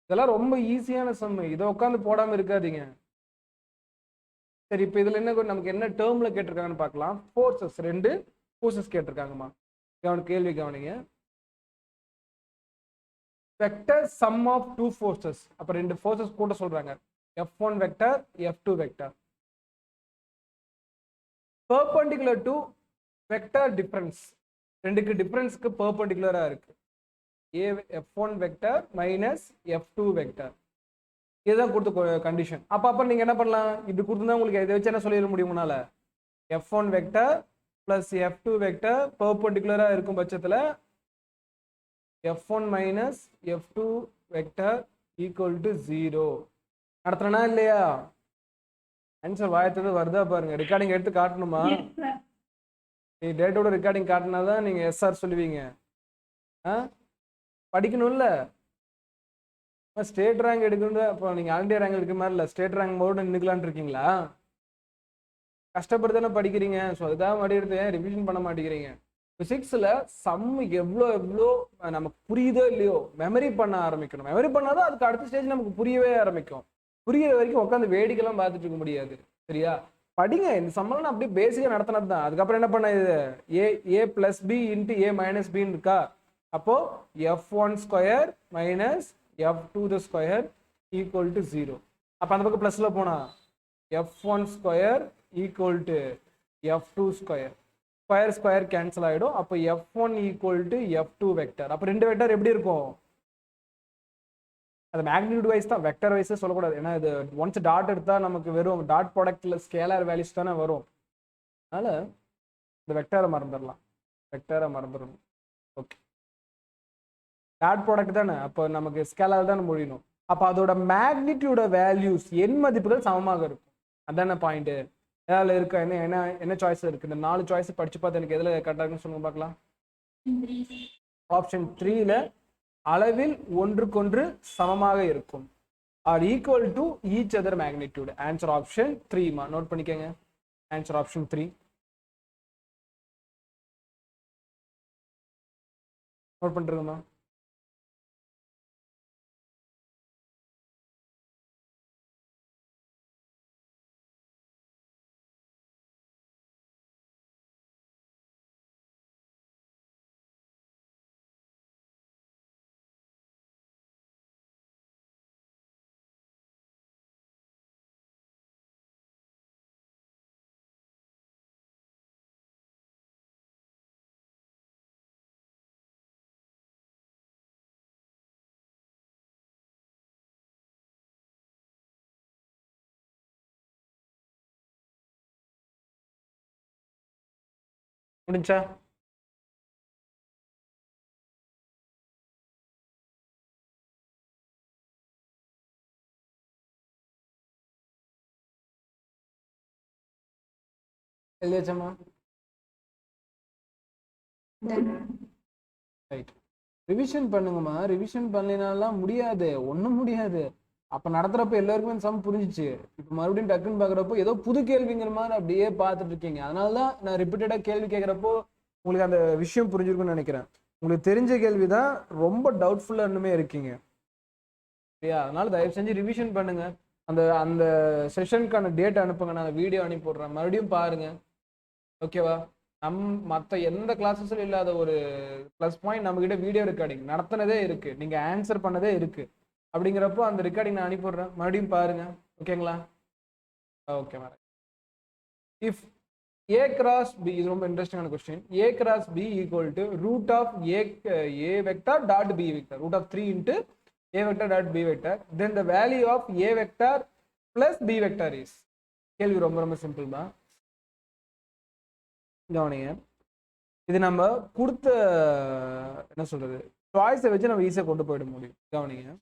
இதெல்லாம் ரொம்ப ஈஸியான சம். இதை உட்காந்து போடாம இருக்காதீங்க. சரி, இப்போ இதுல என்ன நமக்கு என்ன டேர்ம்ல கேட்டிருக்காங்கன்னு பார்க்கலாம். ஃபோர்ஸஸ், ரெண்டு ஃபோர்ஸஸ் கேட்டிருக்காங்கம்மா. கேள்வி கவனிங்க. Vector sum of two forces. அப்ப ரெண்டு ஃபோர்ஸஸ் கூட சொல்றாங்க. F1 vector, F2 vector. Perpendicular to vector difference. ரெண்டுக்கு டிஃபரன்ஸ்க்கு பெர்பெண்டிகுலரா இருக்கு. F1 vector minus F2 vector. இதுதான் கொடுத்த கண்டிஷன். அப்ப நீங்க என்ன பண்ணலாம்? இப்படி கொடுத்துருந்தா உங்களுக்கு இதை வச்சு என்ன சொல்லிட முடியும்? முன்னால F1 vector plus F2 vector பெர்பெண்டிகுலரா இருக்கும் பட்சத்துல F1 minus F2 vector equal to 0 நடத்தினா இல்லையா? ஆன்சர் வாயத்தது வருதா பாருங்க. ரெக்கார்டிங் எடுத்து காட்டணுமா? டேட்டோட ரெக்கார்டிங் காட்டினாதான் நீங்க எஸ்ஆர் சொல்லுவீங்க. படிக்கணும்ல. ஸ்டேட் ரேங்க் எடுக்கணும். இப்போ நீங்க ஆல் இண்டியா ரேங்க் எடுக்க மாதிரி இல்லை, ஸ்டேட் ரேங்க் மோடு நின்னுக்கலான் இருக்கீங்களா? கஷ்டப்பட்டு தானே படிக்கிறீங்க. ஸோ அதுக்காக மறுபடியும் எடுத்து ரிவிஷன் பண்ண மாட்டேங்கிறீங்க. பிசிக்ஸ்ல சம் எவ்வளோ நமக்கு புரியுதோ இல்லையோ மெமரி பண்ண ஆரம்பிக்கணும். மெமரி பண்ணாதான் அதுக்கு அடுத்த ஸ்டேஜ் நமக்கு புரியவே ஆரம்பிக்கும். புரியுற வரைக்கும் உட்காந்து வேடிக்கைலாம் பார்த்துட்டு இருக்க முடியாது. சரியா? படிங்க. இந்த சம்மெல்லாம் அப்படியே பேசிக்கா நடத்தினது தான். அதுக்கப்புறம் என்ன பண்ண? இது ஏ பிளஸ் பி இன்ட்டு ஏ மைனஸ் பின்னு இருக்கா? அப்போ F1 square minus F2 the square equal to 0. அப்போ அந்த பக்கம் பிளஸ்ல போனா F1 square equal to F2 square. Square square cancel ஆகிடும். அப்போ F1 equal to F2 vector. அப்போ ரெண்டு வெக்டர் எப்படி இருக்கும்? அது மேக்னிடியூட் வைஸ் தான், வெக்டர் வைஸே சொல்லக்கூடாது. ஏன்னா இது ஒன்ஸ் டாட் எடுத்தா நமக்கு வெறும் டாட் ப்ராடக்ட்ல ஸ்கேலார் வேல்யூஸ் தானே வரும். அதனால இந்த வெக்டரை மறந்துடலாம். வெக்டரை மறந்துடணும். ஓகே, டாட் ப்ராடக்ட் தானே, அப்போ நமக்கு ஸ்கேலார் தானே முடியணும். அப்போ அதோட மேக்னிடியூட வேல்யூஸ் எண் மதிப்புகள் சமமாக இருக்கும். அதான பாயிண்ட். ஏதாவது இருக்கா? என்ன சாய்ஸ் இருக்கு? இந்த 4 சாய்ஸ் படிச்சு பார்த்து எனக்கு எதுல கரெக்டாக இருக்குன்னு சொல்லுங்க பார்க்கலாம். ஆப்ஷன் 3ல அளவில் ஒன்றுக்கொன்று சமமாக இருக்கும். Are equal to each other magnitude. Answer option 3மா. நோட் பண்ணிக்கங்க. ஆன்சர் ஆப்ஷன் 3 நோட் பண்ணிருங்கம்மா. முடிஞ்சா? எழுதியாச்சாமா? ரைட். ரிவிஷன் பண்ணுங்கம்மா. ரிவிஷன் பண்ணலினாலாம் முடியாது, ஒன்றும் முடியாது. அப்போ நடத்துகிறப்ப எல்லாருக்குமே சம் புரிஞ்சிச்சு. இப்போ மறுபடியும் டக்குன்னு பார்க்குறப்போ ஏதோ புது கேள்விங்கிற மாதிரி அப்படியே பார்த்துட்டு இருக்கீங்க. அதனால தான் நான் ரிப்பீட்டடாக கேள்வி கேட்குறப்போ உங்களுக்கு அந்த விஷயம் புரிஞ்சிருக்குன்னு நினைக்கிறேன். உங்களுக்கு தெரிஞ்ச கேள்வி தான், ரொம்ப டவுட்ஃபுல்லாக இன்னுமே இருக்கீங்க. சரியா? அதனால தயவு செஞ்சு ரிவிஷன் பண்ணுங்க. அந்த அந்த செஷனுக்கான டேட் அனுப்புங்க, நான் வீடியோ அனுப்பி விட்றேன், மறுபடியும் பாருங்க. ஓகேவா? மற்ற எந்த கிளாஸஸும் இல்லாத ஒரு ப்ளஸ் பாயிண்ட் நம்மகிட்ட வீடியோ ரெக்கார்டிங் நடத்தினதே இருக்கு, நீங்க ஆன்சர் பண்ணதே இருக்கு. அப்படிங்கிறப்போ அந்த ரெக்கார்டிங் நான் அனுப்பிடுறேன், மறுபடியும் பாருங்க. ஓகேங்களா? Okay madam. If a cross b, இது ரொம்ப இன்ட்ரெஸ்டிங்கான question. A cross b equal to root of a vector dot b vector, root of 3 into a vector dot b vector, then the value of a vector plus b vector is. கேள்வி ரொம்ப ரொம்ப சிம்பிள் தான், கவனிங்க. இது நம்ம கொடுத்த என்ன சொல்றது சாய்ஸை வச்சு நம்ம ஈஸியாக கொண்டு போயிட முடியும். கவனிங்க.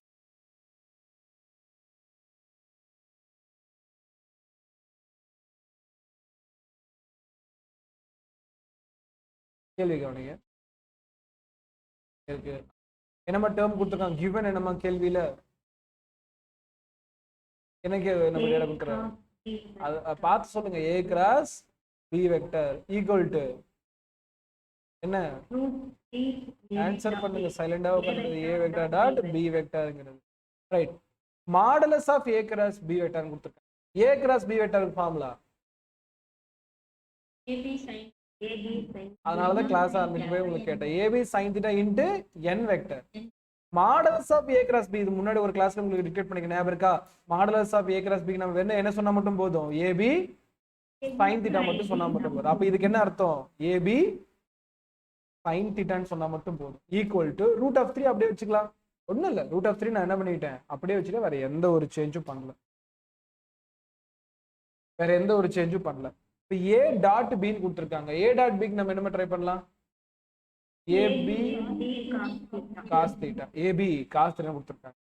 கேள்வி கவனிங்க. என்னமா டேர்ம் கொடுத்துருக்காங்க, கிவன் என்னமா கேள்வியில எனக்கு நம்ம டேட்டா கொடுக்குறாங்க, அதை பார்த்து சொல்லுங்க. A cross b vector equal to என்ன ஆன்சர் பண்ணுங்க, சைலண்டாக பண்ணுறது. ஏ வெக்டர் டாட் பி வெக்டர்ங்கிறது. Right. Modulus of a cross b vector கொடுத்துருக்காங்க. A cross b vector formula, அதனாலதான் கிளாஸ் ஆரம்பிச்சு போய் உங்களுக்கு கேட்டேன். A b sine theta into n vector. Modulus of a cross b, இது முன்னாடி ஒரு கிளாஸ்ல உங்களுக்கு டிக்டேட் பண்ணிக்க ஞாபகம் இருக்கா? Modulus of a cross b நம்ம என்ன சொன்னா மட்டும் போதும், ஏபி சைன் தீட்டா மட்டும் சொன்னா மட்டும் போதும். அப்ப இதுக்கு என்ன அர்த்தம், ஏபி சைன் தீட்டான்னு சொன்னா மட்டும் போதும். ஈக்குவல் டு ரூட் ஆஃப் 3 அப்படியே வச்சுக்கலாம், ஒன்றும் இல்லை. ரூட் ஆஃப் 3 நான் என்ன பண்ணிட்டேன், அப்படியே வச்சுட்டு வேற எந்த ஒரு சேஞ்சும் பண்ணல, வேற எந்த ஒரு சேஞ்சும் பண்ணல. இப்போ ஏ டாட் பின்னு கொடுத்துருக்காங்க. ஏ டாட் பிக்கு நம்ம என்ன ட்ரை பண்ணலாம், a b cos theta, a b cos theta கொடுத்துருக்காங்க.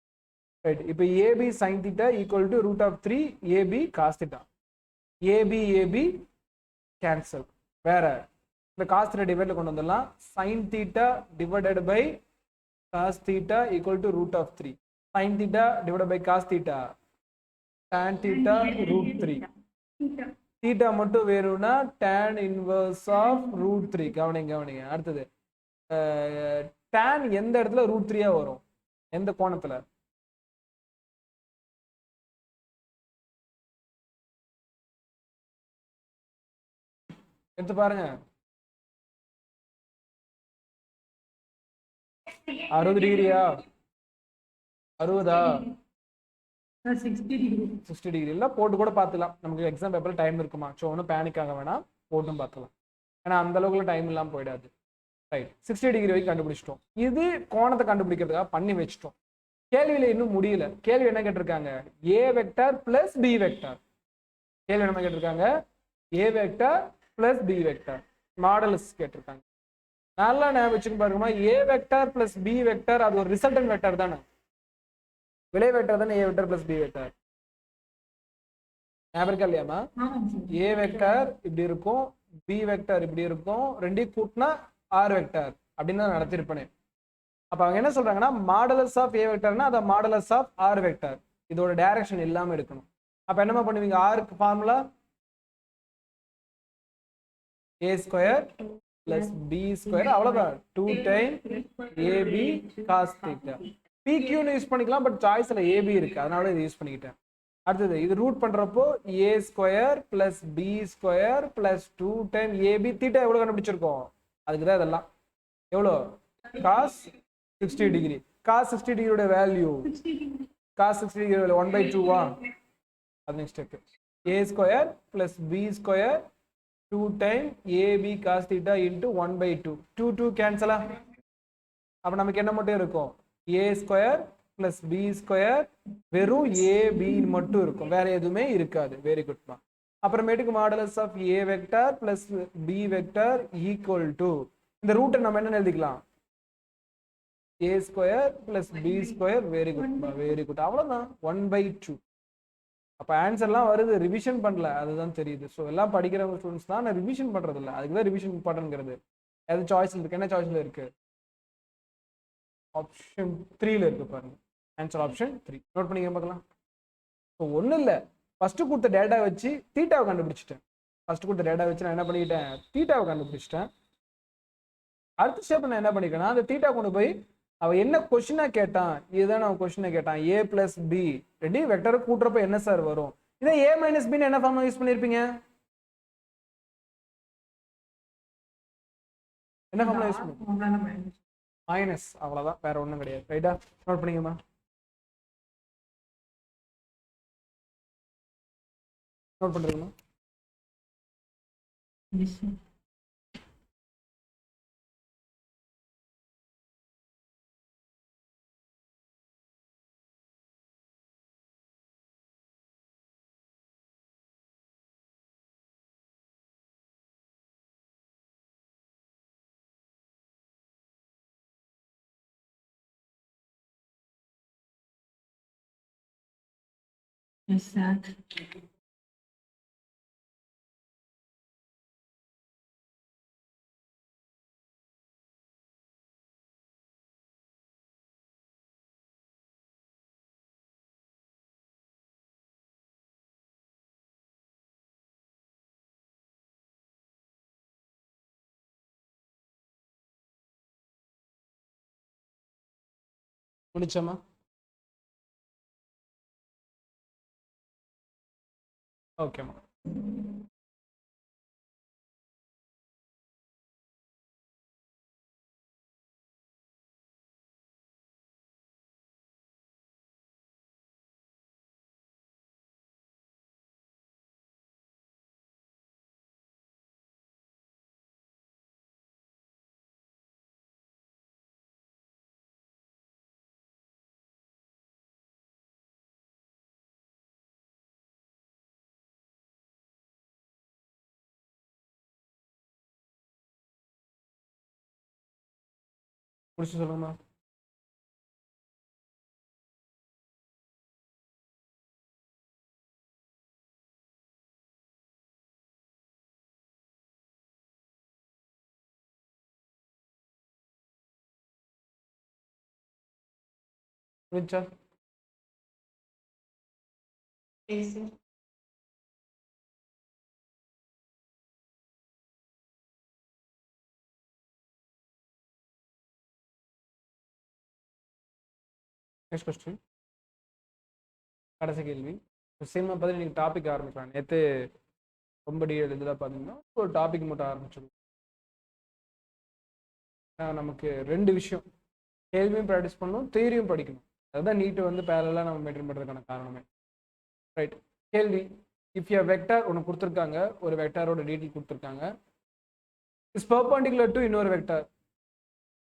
ரைட். இப்போ a b sine theta equal to root of 3 a b cos theta. A b a b cancel. வேற இந்த காஸ் தீட்டா டிவைட்ல கொண்டு வந்துடலாம். Sine theta divided by cos theta equal to root of 3. Sine theta divided by cos theta tan theta root 3. Theta மட்டும் வேணும்னா tan இன்வர்ஸ் ஆஃப் ரூட் 3. கவனிங்க. அடுத்தது tan எந்த இடத்துல ரூட் 3 வரும், எந்த கோணத்துல? எடுத்து பாருங்க. 60 டிகிரியா, 60ஆ, 60 டிகிரி இல்ல, போட்டு கூட பார்த்துக்கலாம். நமக்கு எக்ஸாம் பேப்பர்ல டைம் இருக்குமா, ஸோ ஒன்றும் பேனிக் ஆக வேணாம், போட்டும் பார்த்துக்கலாம். ஏன்னா அந்த அளவுக்குள்ள டைம் இல்லாமல் போயிடாது. ரைட். 60 டிகிரி வரைக்கும் கண்டுபிடிச்சிட்டோம். இது கோணத்தை கண்டுபிடிக்கிறதுக்காக பண்ணி வச்சிட்டோம். கேள்வியில இன்னும் முடியல. கேள்வி என்ன கேட்டிருக்காங்க, a vector plus b vector. கேள்வி என்ன கேட்டிருக்காங்க, a vector plus b vector modulus கேட்டிருக்காங்க. நல்லா ஞாபகம் வச்சுக்க பாருங்கம்மா, a vector plus b vector அது ஒரு ரிசல்டன்ட் வெக்டார் தானே, விலை வெக்டார் தானே a vector plus b vector. ஞாபகம் இருக்கா இல்லையாமா? ஏ வெக்டார் இப்படி இருக்கும், பி வெக்டார் இப்படி இருக்கும், ரெண்டையும் கூட்டினா ஆர் வெக்டார் அப்படின்னு தான் நடத்திருப்பேன். அப்ப அவங்க என்ன சொல்றாங்கன்னா, மாடலஸ் ஆஃப் ஏ வெக்டார்னா அதை மாடலஸ் ஆஃப் ஆர் வெக்டார், இதோட டைரக்ஷன் இல்லாம எடுக்கணும். அப்ப என்னமா பண்ணுவீங்க, ஆருக்கு formula a square plus b square, அவ்வளவுதான். 2 டைம் ஏபி காஸ் தீட்டா. பிக்யூன்னு யூஸ் பண்ணிக்கலாம், பட் சாய்ஸ்ல ஏபி இருக்கு, அதனால இது யூஸ் பண்ணிக்கிட்டேன். அடுத்தது இது ரூட் பண்றப்போ a square plus b square plus 2 time a b. Theta எவ்வளவு கண்டுபிடிச்சிருக்கோம், அதுக்கு தான் இதெல்லாம். எவ்வளோ, காஸ் 60 டிகிரி. காஸ் 60 டிகிரியோட வேல்யூ, காஸ் 60 டிகிரி 1/2வா? அது next step. A square plus b square 2 time a b cos theta into 1/2. 2 2 கேன்சலா? அப்போ நமக்கு என்ன மட்டும் இருக்கும், a square plus b square, வெறும் ஏபி மட்டும் இருக்கும், வேற எதுவுமே இருக்காது. வெரி குட்மா. அப்புறமேட்டுக்கு modulus of a vector plus b vector equal to இந்த ரூட்டை நம்ம என்ன எழுதிக்கலாம் a square plus b square very good அவ்வளோதான் 1/2. அப்போ ஆன்சர்லாம் வருது ரிவிஷன் பண்ணல அதுதான் தெரியுது. ஸோ எல்லாம் படிக்கிறவங்க ஸ்டூடெண்ட்ஸ் தான் நான் ரிவிஷன் பண்ணுறது இல்லை, அதுக்கு தான் ரிவிஷன் இம்பார்ட்டன்ங்கிறது. அது சாய்ஸில் இருக்கு, என்ன சாய்ஸில் இருக்கு ஆப்ஷன் 3ல இருக்கு பாருங்க. ஆன்சர் ஆப்ஷன் 3 நோட் பண்ணிக்க பார்க்கலாம். ஸோ ஒன்றும் இல்லை, ஃபஸ்ட்டு கொடுத்த டேட்டா வச்சு தீட்டாவை கண்டுபிடிச்சிட்டேன். ஃபஸ்ட்டு கொடுத்த டேட்டா வச்சு நான் என்ன பண்ணிக்கிட்டேன் தீட்டாவை கண்டுபிடிச்சிட்டேன். அடுத்த ஸ்டெப் நான் என்ன பண்ணிக்கிறேன்னா அந்த தீட்டா கொண்டு போய் அவன் என்ன கொஸ்டினா கேட்டான், இதுதான் அவன் கொஸ்டினை கேட்டான் ஏ பிளஸ் பி ரெடி வெக்டரை கூட்டுறப்ப என்ன சார் வரும். இதை ஏ மைனஸ் பின்னு என்ன ஃபார்ம் யூஸ் பண்ணியிருப்பீங்க, என்ன ஃபார்ம்ல யூஸ் பண்ணி மைனஸ், அவ்வளோதான் வேற ஒன்றும் கிடையாது. ரைட்டா நோட் பண்ணிக்கமா. நோட் பண்ணுறீங்களா? Yes, sir. முடிச்சோமா? ஓகேம்மா. முடிச்சு சொல்லுங்கம்மா. முடிச்சா? Yes, sir. நெக்ஸ்ட் கொஸ்டின், கடைசி கேள்வி. சினிமா பார்த்து நீங்கள் டாபிக் ஆரம்பிக்கலாம். நேற்று ரொம்ப இதில் பார்த்தீங்கன்னா ஒரு டாபிக் மட்டும் ஆரம்பிச்சிடும். நமக்கு 2 விஷயம், கேள்வியும் ப்ராக்டிஸ் பண்ணணும், தியரியும் படிக்கணும். அதுதான் நீட்டு வந்து பேரலாக நம்ம மெயின்டைன் பண்ணுறதுக்கான காரணமே. ரைட், கேள்வி. இஃப் யூ வெக்டார் ஒன்று கொடுத்துருக்காங்க, ஒரு வெக்டாரோட டீட்டெயில் கொடுத்துருக்காங்க, இஸ் பெர்பெண்டிகுலர் டு இன்னொரு vector,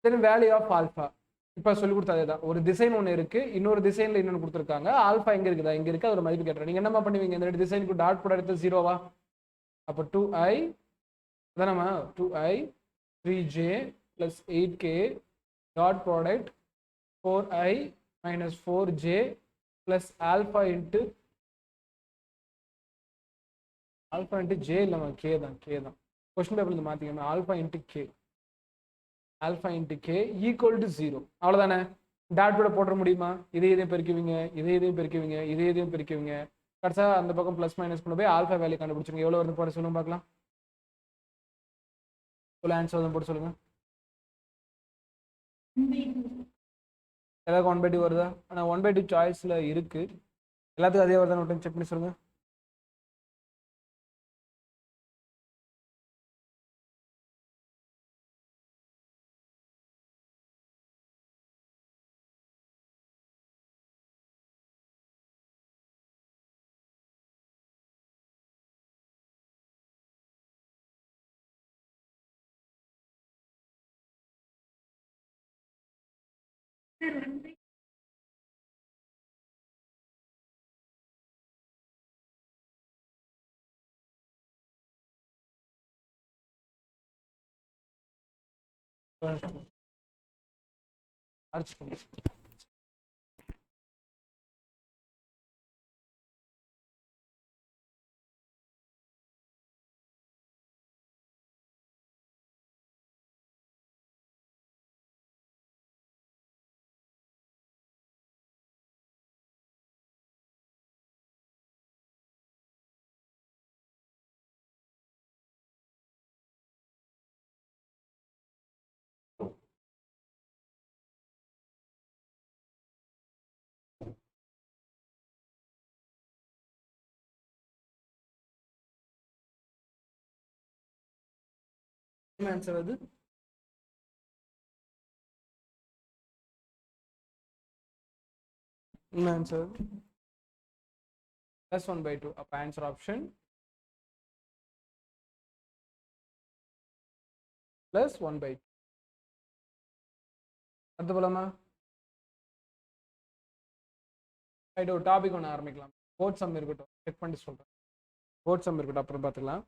then value of alpha. இப்போ சொல்லி கொடுத்தா தான் ஒரு டிசைன் ஒன்று இருக்கு, இன்னொரு டிசைன்ல இன்னொன்று கொடுத்துருக்காங்க, ஆல்ஃபா எங்க இருக்குதா இங்க இருக்கு, அதோட மதிப்பு கேட்குறேன். நீங்க என்னமா பண்ணுவீங்க, இந்த 2 டிசைனுக்கு டாட் போட எடுத்து 0வா, அப்போ 2i தானம்மா, 2i 3j plus 8k dot product 4i minus 4j plus alpha into j இல்லைம்மா k தான், கொஸ்டின் பேப்பர்ல இருந்து மாத்திக்கணும். alpha into k equal to 0. அவ்வளவுதானே, டாட் போட போட முடியுமா, இதையும் பெருக்குவீங்க, இதையும் பெருக்குவீங்க, இதையும் பெருக்குவீங்க, கடைசியா அந்த பக்கம் பிளஸ் மைனஸ் கொண்டு போய் ஆல்ஃபா வேல்யூ கண்டுபிடிச்சிருங்க. எவ்வளவு வருது போட சொல்லுங்க பார்க்கலாம். ஆன்சர் போட்டு சொல்லுங்க. எல்லாருக்கும் 1/2 வருதா? ஆனால் 1/2 சாய்ஸில் இருக்கு, எல்லாத்துக்கும் அதே வருதா செக் பண்ணி சொல்லுங்க. அடிச்சுக்கோங்க. ஆன்சர் அது ஆன்சர் +1/2. அப்ப ஆன்சர் ஆப்ஷன் +1/2. அடுத்து போலாமா? ரைட், ஒரு டாபிக் ஒன்று ஆரம்பிக்கலாம். போர்ட் சம் இருக்கட்டும், செக் பண்ணி சொல்றேன். போர்ட் சம் இருக்கட்டும், அப்புறம் பார்த்துக்கலாம்.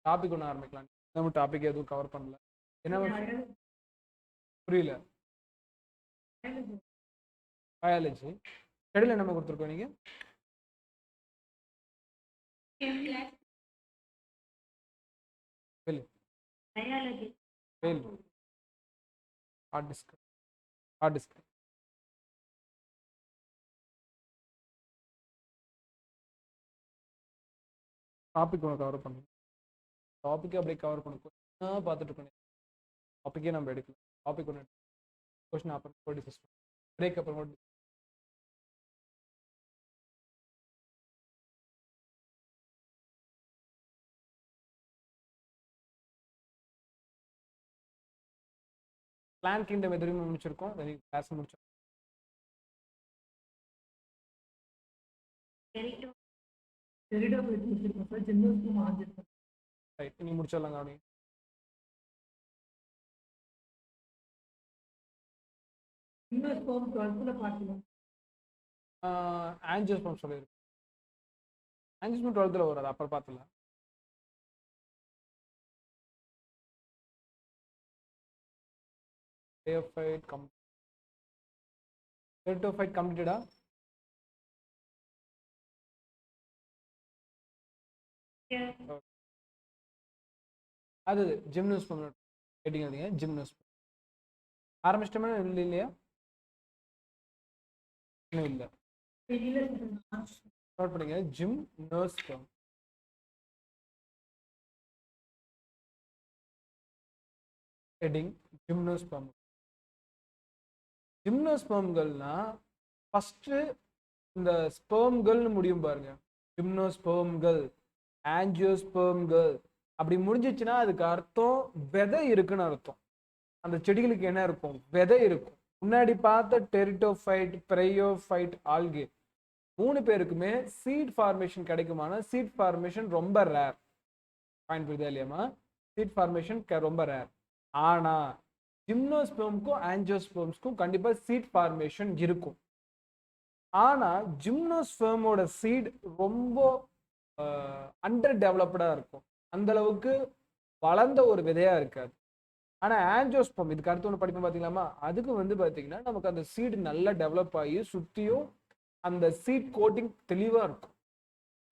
டாபிக் ஒன்று ஆரம்பிக்கலாம். நம்ம டாபிக் எதுவும் கவர் பண்ணல. என்ன புரியல? பயாலஜி ஷெடியூல் என்ன கொடுத்துருக்கோம் நீங்க? ஹார்ட் டிஸ்க் டாபிக் ஒன்று கவர் பண்ணுங்க. டாபிக் அப்படியே கவர் பண்ணுங்க. பார்த்துட்டு இருக்கோம். டாபிக்கே நம்ம எடுக்கல. டாபிக் ஒன்று கொஸ்டின் அப்புறம் டிஸ்கஸ் பண்ணுவோம். பிரேக் அப்புறம் பிளான் கிங்டம் எதுவும் முடிச்சிருக்கோம். கிளாஸ் முடிச்சோம். ரைட், நீ முடிச்சிடலாம். கவனி. ஆஞ்சியோஸ்பர்ம் சொல்லியிருக்கு. ஆஞ்சியோஸ்பர்ம் 12th வராது, அப்புறம் பார்த்துக்கலாம். ஃபைட் கம்ப்ளீட்டடா? அது ஜிம்னோஸ்பர்ம் கேட்டீங்க. ஜிம்னோஸ்பர்ம் ஆரம்பிச்சிட்டோமே இல்லையா? இன்னும் இல்லை. நோட் பண்ணுங்க. ஜிம்னோஸ்பர்ம் ஹெட்டிங் ஜிம்னோஸ்பர்ம். ஜிம்னோஸ்பர்ம்கள்னா ஃபர்ஸ்ட் இந்த ஸ்பெர்ம்கள்னு முடியும் பாருங்க. ஜிம்னோஸ்பெர்ம்கள், ஆஞ்சியோஸ்பெர்ம்கள் அப்படி முடிஞ்சிச்சுன்னா அதுக்கு அர்த்தம் விதை இருக்குன்னு அர்த்தம். அந்த செடிகளுக்கு என்ன இருக்கும்? விதை இருக்கும். முன்னாடி பார்த்த டெரிட்டோஃபைட், பிரையோஃபைட், ஆல்கே 3 பேருக்குமே சீட் ஃபார்மேஷன் கிடைக்குமான சீட் ஃபார்மேஷன் ரொம்ப ரேர். பாயிண்ட் புரியுதா இல்லையாமா? சீட் ஃபார்மேஷன் ரொம்ப ரேர். ஆனா ஜிம்னோஸ்பெர்ம்க்கும் ஆஞ்சியோஸ்பெர்ம்ஸ்க்கும் கண்டிப்பா சீட் ஃபார்மேஷன் இருக்கும். ஆனா ஜிம்னோஸ்பெர்மோட சீட் ரொம்ப அண்டர் டெவலப்டா இருக்கும். அந்த அளவுக்கு வளர்ந்த ஒரு விதையா இருக்காது. ஆனா ஆஞ்சியோஸ்பெர்ம், இதுக்கு அடுத்து ஒன்று படிப்போம் பார்த்தீங்களாமா, அதுக்கு வந்து பார்த்தீங்கன்னா நமக்கு அந்த சீடு நல்லா டெவலப் ஆகி சுற்றியும் அந்த சீட் கோட்டிங் தெளிவாக இருக்கும்.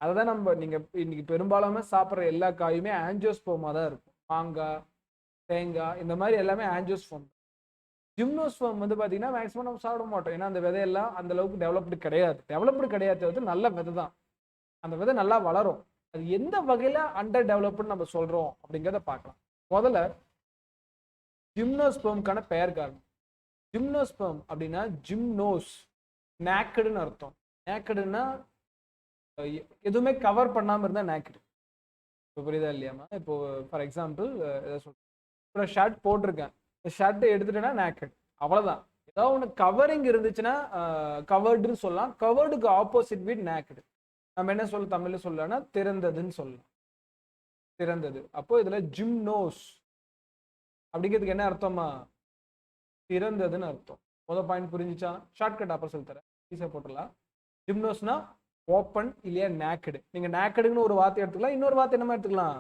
அதை தான் நீங்கள் இன்னைக்கு பெரும்பாலுமே சாப்பிட்ற எல்லா காயுமே ஆஞ்சியோஸ்பெர்மாக தான் இருக்கும். மாங்காய், தேங்காய் இந்த மாதிரி எல்லாமே ஆஞ்சியோஸ்பெர்ம். ஜிம்னோஸ்பெர்ம் வந்து பார்த்தீங்கன்னா மேக்ஸிமம் நம்ம சாப்பிட மாட்டோம். ஏன்னா அந்த விதையெல்லாம் அந்த அளவுக்கு டெவலப்டு கிடையாது. நல்ல விதை தான். அந்த விதை நல்லா வளரும். அது எந்த வகையில் அண்டர் டெவலப்டுன்னு நம்ம சொல்கிறோம் அப்படிங்கிறத பார்க்கலாம். முதல்ல ஜிம்னோஸ்பெர்ம்கான பெயர் காரணம். ஜிம்னோஸ்பெர்ம் அப்படின்னா ஜிம்னோஸ், நேக்கடுன்னு அர்த்தம். நேக்கடுன்னா எதுவுமே கவர் பண்ணாமல் இருந்தால் நேக்கடு. இப்போ புரியுதா இல்லையாமா? இப்போ ஃபார் எக்ஸாம்பிள் எதை சொல்றேன், ஷர்ட் போட்டிருக்கேன், இந்த ஷர்ட்டை எடுத்துட்டேன்னா நேக்கட், அவ்வளோதான். ஏதாவது ஒன்று கவரிங் இருந்துச்சுன்னா கவர்டுன்னு சொல்லலாம். கவர்டுக்கு ஆப்போசிட் வீட் நேக்கடு. நம்ம என்ன சொல்ல தமிழ்ல சொல்லலாம்னா திறந்ததுன்னு சொல்லலாம். திறந்தது. அப்போ இதுல ஜிம்னோஸ் அப்படிங்கிறதுக்கு என்ன அர்த்தமா? திறந்ததுன்னு அர்த்தம். முதல் பாயிண்ட் புரிஞ்சுச்சா? ஷார்ட்கட் அப்புறம் சொல்லி தரேன், ஈஸியாக போட்டுடலாம். ஜிம்னோஸ்னா ஓப்பன் இல்லையா நேக்கடு. நீங்க நேக்கடுன்னு ஒரு வார்த்தை எடுத்துக்கலாம், இன்னொரு வார்த்தை என்னமா எடுத்துக்கலாம்?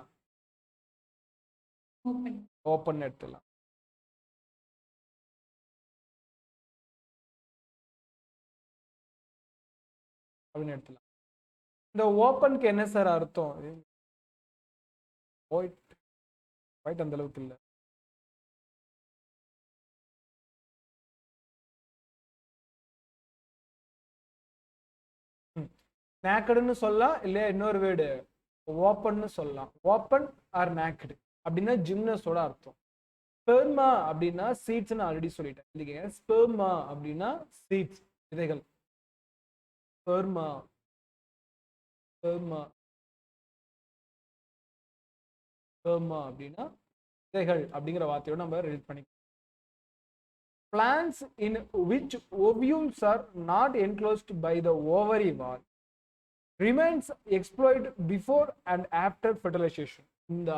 ஓப்பன் எடுத்துக்கலாம். அப்படின்னு எடுத்துலாம். இந்த ஓப்பனுக்கு என்ன சார் அர்த்தம்? ஒயிட் ஒயிட் அந்த அளவுக்கு இல்லை. நேக்கடுன்னு சொல்லலாம், இல்லையா இன்னொரு வேர்டு ஓப்பன்னு சொல்லலாம். ஓப்பன் ஆர் நேக்கடு அப்படின்னா ஜிம்னஸோட அர்த்தம். ஸ்பெர்மா அப்படின்னா சீட்ஸ்ன்னு ஆல்ரெடி சொல்லிட்டேன் இல்லைங்க. ஸ்பெர்மா அப்படின்னா சீட்ஸ், விதைகள். ஸ்பெர்மா ஸ்பெர்மா ஸ்பெர்மா அப்படின்னா விதைகள் அப்படிங்கிற வார்த்தையோட நம்ம ரிலேட் பண்ணிக்கலாம். Plants in which ovules are not enclosed by the ovary wall remains exploit before and after fertilization. இந்த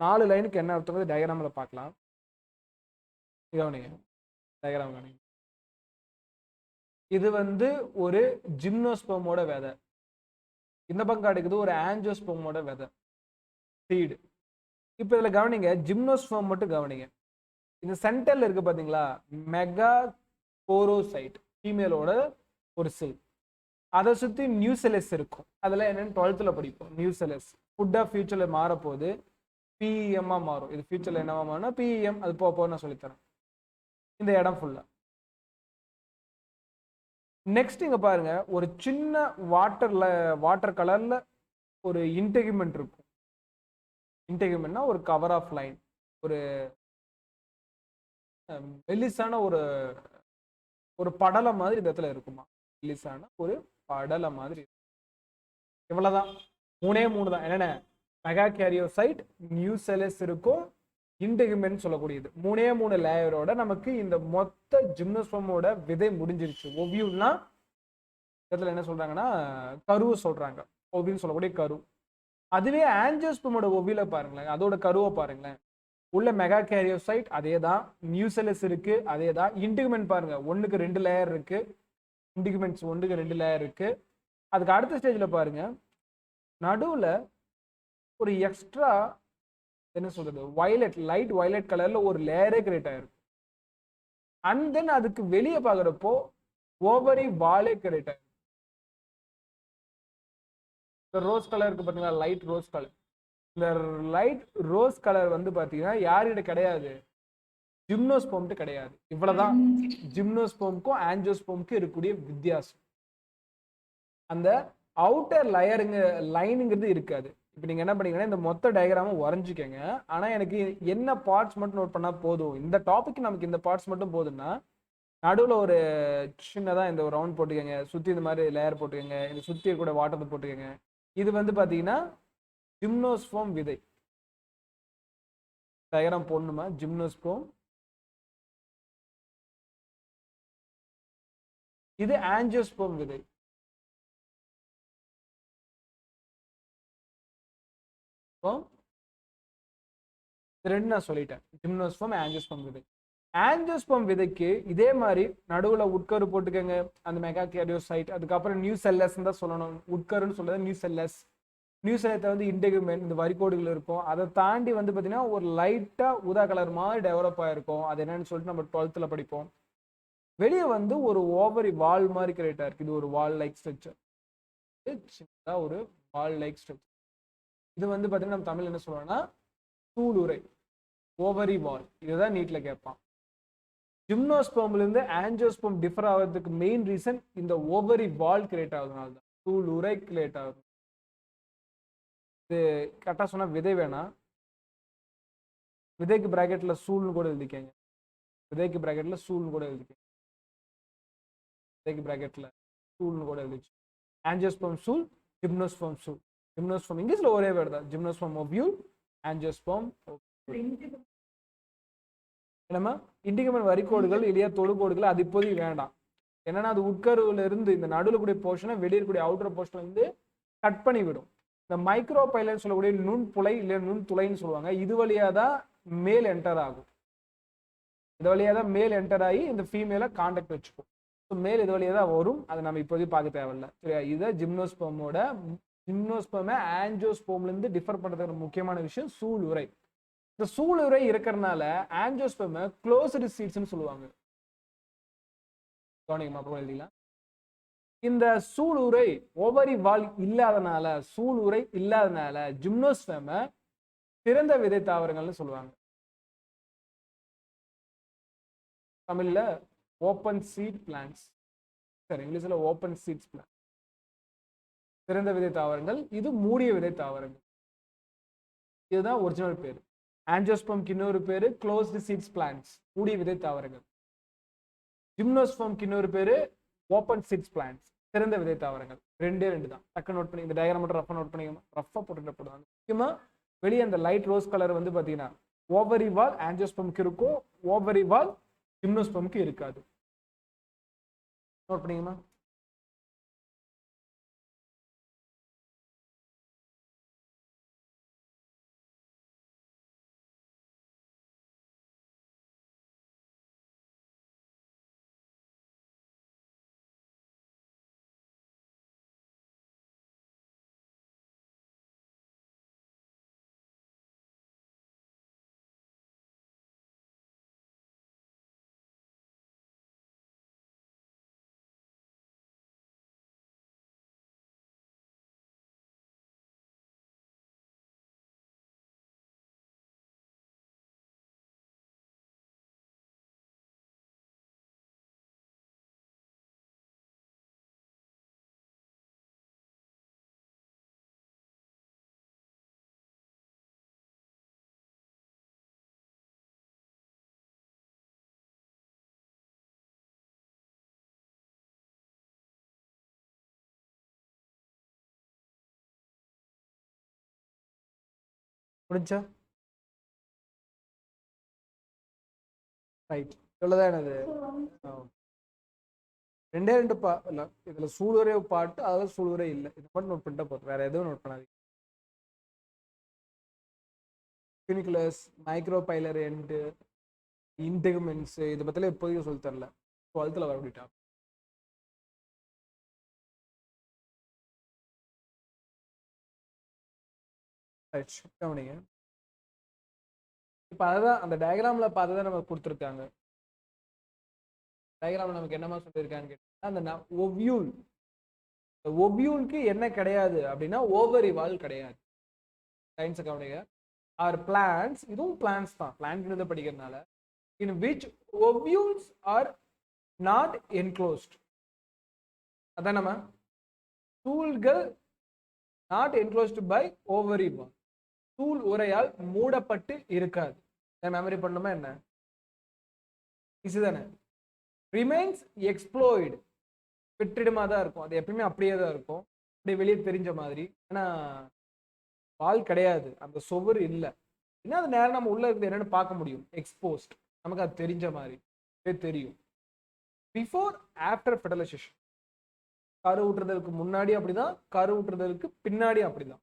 4 லைனுக்கு என்ன அர்த்தம் டயக்ராம்ல பார்க்கலாம். கவனிங்க, டயக்ராம் கவனிங்க. இது வந்து ஒரு ஜிம்னோஸ்பெர்மோட விதை, இந்த பக்கம் கிடைக்குது ஒரு ஆஞ்சியோஸ்பெர்மோட விதை, சீடு. இப்போ இதில் கவனிங்க, ஜிம்னோஸ்பெர்ம் மட்டும் கவனிங்க. இந்த சென்டர்ல இருக்கு பாத்தீங்களா, மெகா போரோசைட் ஃபீமேலோட ஒரு செல். அதை சுற்றி நியூசெலஸ் இருக்கும். அதில் என்னன்னு 12th படிப்போம். நியூசெலஸ் ஃபுட்டாக ஃபியூச்சரில் மாறப்போகுது, பிஎம்மா மாறும். இது ஃபியூச்சரில் என்னவா மாறும்னா பிஎம், அது போக நான் சொல்லித்தரேன். இந்த இடம் ஃபுல்லாக. நெக்ஸ்ட் இங்கே பாருங்க, ஒரு சின்ன வாட்டர் கலரில் ஒரு இன்டெகுமெண்ட் இருக்கும். இன்டெகுமெண்ட்னா ஒரு கவர் ஆஃப் லைன், ஒரு மெல்லிசான ஒரு படலை மாதிரி இந்த இடத்துல இருக்குமா. மெல்லிசான ஒரு படலை மாதிரி. இவ்வளவுதான், 3 தான். என்னென்ன? மெகா கேரியோசைட், நியூசெலஸ் இருக்கும், இன்டெகுமெண்ட் சொல்லக்கூடியது. 3 லேயரோட நமக்கு இந்த மொத்த ஜிம்னோஸ்பெர்மோட விதை முடிஞ்சிருச்சு. ஓவியூல்னா இடத்துல என்ன சொல்றாங்கன்னா கருவை சொல்றாங்க, ஓவியூல் சொல்லக்கூடிய கரு. அதுவே ஆஞ்சியோஸ்பெர்மோட ஓவியூல பாருங்களேன், அதோட கருவை பாருங்களேன். உள்ள மெகா கேரியோசைட் அதே தான், நியூசெலஸ் இருக்கு அதே தான். இன்டெகுமெண்ட் பாருங்க, 1க்கு 2 லேயர் இருக்கு. இன்டெகுமெண்ட்ஸ் 1க்கு 2 லேயர் இருக்கு. அதுக்கு அடுத்த ஸ்டேஜில் பாருங்க, நடுவில் ஒரு எக்ஸ்ட்ரா என்ன சொல்றது, லைட் வயலட் கலர்ல ஒரு லேயரே கிரியேட் ஆயிருக்கு. அண்ட் தென் அதுக்கு வெளியே பார்க்குறப்போ ஓவரி வாலே கிரியேட் ஆயிருக்கு. ரோஸ் கலர் இருக்கு பார்த்தீங்களா, லைட் ரோஸ் கலர். இந்த லைட் ரோஸ் கலர் வந்து பார்த்தீங்கன்னா யார்கிட்ட கிடையாது, ஜிம்னோஸ்பெர்ம்ட்டு கிடையாது. இவ்வளவுதான் ஜிம்னோஸ்பெர்முக்கும் ஆஞ்சியோஸ்பெர்முக்கும் இருக்கக்கூடிய வித்தியாசம். அந்த அவுட்டர் லைனுங்கிறது இருக்காது. இப்போ நீங்கள் என்ன பண்ணீங்கன்னா இந்த மொத்த டயக்ராமை வரைஞ்சிக்கங்க. ஆனால் எனக்கு என்ன பார்ட்ஸ் மட்டும் நோட் பண்ணால் போதும், இந்த டாபிக் நமக்கு இந்த பார்ட்ஸ் மட்டும் போதும்னா, நடுவில் ஒரு சின்னதாக இந்த ஒரு ரவுண்ட் போட்டுக்கோங்க, சுற்றி இந்த மாதிரி லேயர் போட்டுக்கோங்க, இந்த சுற்றி கூட வாட்டர் போட்டுக்கோங்க. இது வந்து பார்த்தீங்கன்னா ஜிம்னோஸ்பெர்ம் விதை. டயக்ராம் போடணுமா? ஜிம்னோஸ்பெர்ம், இது ஆஞ்சியோஸ்பெர்ம் விதை. ரெண்டு நான் சொல்லிட்டேன், ஜிம்னோஸ்பெர்ம், ஆஞ்சியோஸ்பெர்ம் விதை. ஆஞ்சியோஸ்பெர்ம் விதைக்கு இதே மாதிரி நடுவில் உட்கரு போட்டுக்கோங்க, அந்த மெகா கேரியோசைட். அதுக்கப்புறம் நியூசெல்லஸ் தான் சொல்லணும், உட்கருன்னு சொல்றது நியூசெல்லஸ். நியூசெல்லத்தை வந்து இன்டெகுமெண்ட், இந்த வரிகோடுகள் இருக்கும். அதை தாண்டி வந்து பார்த்தீங்கன்னா ஒரு லைட்டாக ஊதா கலர் மாதிரி டெவலப் ஆகிருக்கும். அது என்னன்னு சொல்லிட்டு நம்ம 12th படிப்போம். வெளியே வந்து ஒரு ஓவரி வால் மாதிரி கிரியேட் ஆயிருக்கு. இது ஒரு வால் லைக் ஸ்ட்ரக்சர், ஒரு வால் லைக் ஸ்ட்ரக்சர். இது வந்து பார்த்தீங்கன்னா நம்ம தமிழ் என்ன சொல்றோம்னா சூளுரை, ஓவரி வால். இதுதான் நீட்ல கேட்பான். ஜிம்னோஸ்பெர்ம்லேருந்து ஆஞ்சியோஸ்பெர்ம் டிஃபர் ஆகிறதுக்கு மெயின் ரீசன் இந்த ஓவரி வால் கிரியேட் ஆகுதுனால தான், சூளுரை கிரியேட் ஆகுது. இது கரெக்டாக சொன்னால் விதை வேணாம், விதைக்கு பிராக்கெட்ல சூழ்னு கூட எழுதிக்கங்க. விதைக்கு பிராக்கெட்ல சூழ்னு கூட எழுதிக்கங்க. விதைக்கு பிராக்கெட்ல சூழ்னு கூட எழுதிச்சு. ஆஞ்சியோஸ்பெர்ம் சூல், ஜிம்னோஸ்பெர்ம் சூல். ஜிம்னோஸ்பெர்ம் இங்கிலீஷ்ல ஒரே வேர்டு தான், ஜிம்னோஸ்பெர்ம் ஓவியூல், ஆஞ்சியோஸ்பெர்ம். என்னமா இன்டிகமெண்ட் வரிகோடுகள் இல்லையா தொடுகோடுகள் அது இப்போதைக்கு வேண்டாம். என்னன்னா அது உட்கருவுல இருந்து இந்த நடுவில் கூடிய போர்ஷனை வெளியிருக்கூடிய அவுட்டர் போர்ஷன்ல இருந்து கட் பண்ணி விடும். இந்த மைக்ரோ பைலன்னு சொல்லக்கூடிய நுண்புலை இல்லை நுண்துளைன்னு சொல்லுவாங்க. இது வழியா தான் மேல் என்டர் ஆகும். இது வழியா தான் மேல் என்டர் ஆகி இந்த ஃபீமேலை கான்டாக்ட் வச்சுக்கும். ஸோ மேல் இது வழியா தான் வரும். அதை நம்ம இப்போதைக்கு பார்க்க தேவையில்லை. சரியா? இதை ஜிம்னோஸ்பெர்மை ஆஞ்சியோஸ்பெர்ம்லேருந்து டிஃபர் பண்ணுறதுக்கு முக்கியமான விஷயம் சூளுரை. இந்த சூளுரை இருக்கிறதுனால ஆஞ்சியோஸ்பெர்மை க்ளோஸ்டு சீட்ஸ்ன்னு சொல்லுவாங்க. கவனிக்கமா, அப்புறம் எழுதிக்கலாம். இந்த சூளுரை ஓவரி வால் இல்லாதனால ஜிம்னோஸ்பெர்மை திறந்த விதை தாவரங்கள்னு சொல்லுவாங்க. தமிழ்ல ஓப்பன் சீட் பிளான்ட்ஸ், சரி இங்கிலீஷ்ல ஓப்பன் சீட்ஸ் பிளான்ட். திறந்த விதை தாவரங்கள், இது மூடிய விதை தாவரங்கள். இதுதான் ஒரிஜினல் பேர். ஆஞ்சியோஸ்பெர்ம்க்கு இன்னொரு பேரு க்ளோஸ்டு சீட்ஸ் பிளான்ட்ஸ், மூடிய விதை தாவரங்கள். ஜிம்னோஸ்பெர்ம்க்கு இன்னொரு பேரு ஓப்பன் சீட்ஸ் பிளான்ட்ஸ், திறந்த விதை தாவரங்கள். ரெண்டே தான். டக்கு நோட் பண்ணி இந்த டயக்ராம் மட்டும் ரஃபா நோட் பண்ணிக்கணும். ரஃபா போட்டுட்டு போடுவாங்க. முக்கியமா வெளியே அந்த லைட் ரோஸ் கலர் வந்து பாத்தீங்கன்னா ஓவரி வால் ஆஞ்சியோஸ்பெர்ம்க்கு இருக்கும், ஓவரி வால் ஜிம்னோஸ்பெர்ம்க்கு இருக்காது. நோட் பண்ணிக்கமா. முடிஞ்சா ரைட். இவ்வளவுதான் என்னது. ரெண்டே ரெண்டு இல்ல இதுல சூளுரை பாட்டு, அதில் சூளுரை இல்லை. இது மட்டும் நோட் பண்ணிட்டா போதும், வேற எதுவும் நோட் பண்ணாதீங்க. ஃபினிகுலஸ், மைக்ரோபைலர் எண்டு, இன்டெகுமெண்ட்ஸ், இதை பத்தில இப்போதைக்கு சொல்லி தரல. 12th வரக்கூடிய கவனிங்க. இப்போ அதான் அந்த டயக்ராம்ல பார்த்ததான் நம்ம கொடுத்துருக்காங்க. டயக்ராம்ல நமக்கு என்னமா சொல்லியிருக்காங்க கேட்டீங்கன்னா, அந்த ஒவ்யூல், ஒவ்யூலுக்கு என்ன கிடையாது அப்படின்னா ஓவரி வால் கிடையாது. சயின்ஸ் கவனிங்க. ஆர் பிளான்ட்ஸ், இதுவும் பிளான்ட்ஸ் தான், பிளான்ட் படிக்கிறதுனால, in which ovules are not enclosed. அதான் நம்ம தூள்கள் not enclosed by ovary wall, தூள் உரையால் மூடப்பட்டு இருக்காது. மெமரி பண்ணுமா என்ன? இதுதானே. ரிமைன்ஸ் எக்ஸ்ப்ளோய்டு, வெற்றிடமா தான் இருக்கும். அது எப்பயுமே அப்படியே தான் இருக்கும், அப்படியே வெளியே தெரிஞ்ச மாதிரி. ஏன்னா வால் கிடையாது, அந்த சுவர் இல்லை. ஏன்னா அது நேரம் நம்ம உள்ள இருந்து என்னன்னு பார்க்க முடியும், எக்ஸ்போஸ்ட், நமக்கு அது தெரிஞ்ச மாதிரி தெரியும். பிஃபோர் ஆஃப்டர் ஃபெர்டிலைசேஷன், கரு ஊற்றுறதுக்கு முன்னாடி அப்படிதான், கரு ஊற்றுறதுக்கு பின்னாடி அப்படிதான்.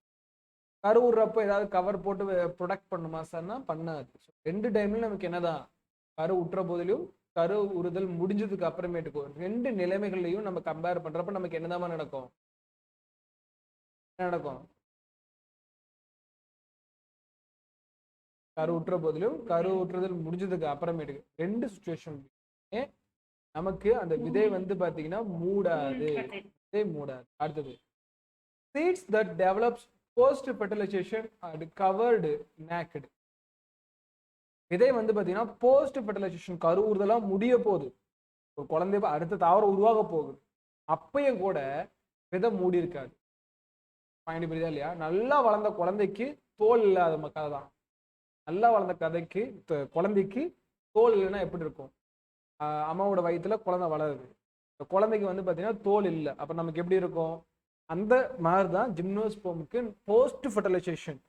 கரு ஊடுறப்போ ஏதாவது கவர் போட்டு ப்ரொடக்ட் பண்ணுமா சார்னா பண்ணாது. ரெண்டு டைம்லையும் நமக்கு என்னதான், கரு ஊற்றுற போதிலும் கரு உறுதல் முடிஞ்சதுக்கு அப்புறமேட்டுக்கு ரெண்டு நிலைமைகள்லையும் நம்ம கம்பேர் பண்றப்ப நமக்கு என்னதான் நடக்கும், என்ன நடக்கும்? கரு ஊற்றுற போதிலும் கரு ஊற்றுதல் முடிஞ்சதுக்கு அப்புறமேட்டுக்கு ரெண்டு சுச்சுவேஷன் நமக்கு அந்த விதை வந்து பாத்தீங்கன்னா மூடாது, விதை மூடாது. அடுத்தது seeds that develops post fertilization and covered naked. விதை வந்து பாத்தீங்கன்னா போஸ்ட் ஃபெர்டிலைசேஷன், கரு ஊறுதலாம் முடிய போகுது, ஒரு குழந்தை அடுத்த தாவரம் உருவாக போகுது, அப்பயும் கூட விதை மூடி இருக்காது. பாயிண்ட் புரியுதா இல்லையா? நல்லா வளர்ந்த குழந்தைக்கு தோல் இல்லாத கதை தான். நல்லா வளர்ந்த கதைக்கு குழந்தைக்கு தோல் இல்லைன்னா எப்படி இருக்கும்? அம்மாவோட வயிற்றுல குழந்தை வளருது, குழந்தைக்கு வந்து பாத்தீங்கன்னா தோல் இல்லை, அப்ப நமக்கு எப்படி இருக்கும்? அந்த மாதிரி தான் ஜிம்னோஸ்பெர்முக்கு போஸ்ட் ஃபெர்டிலைசேஷன்,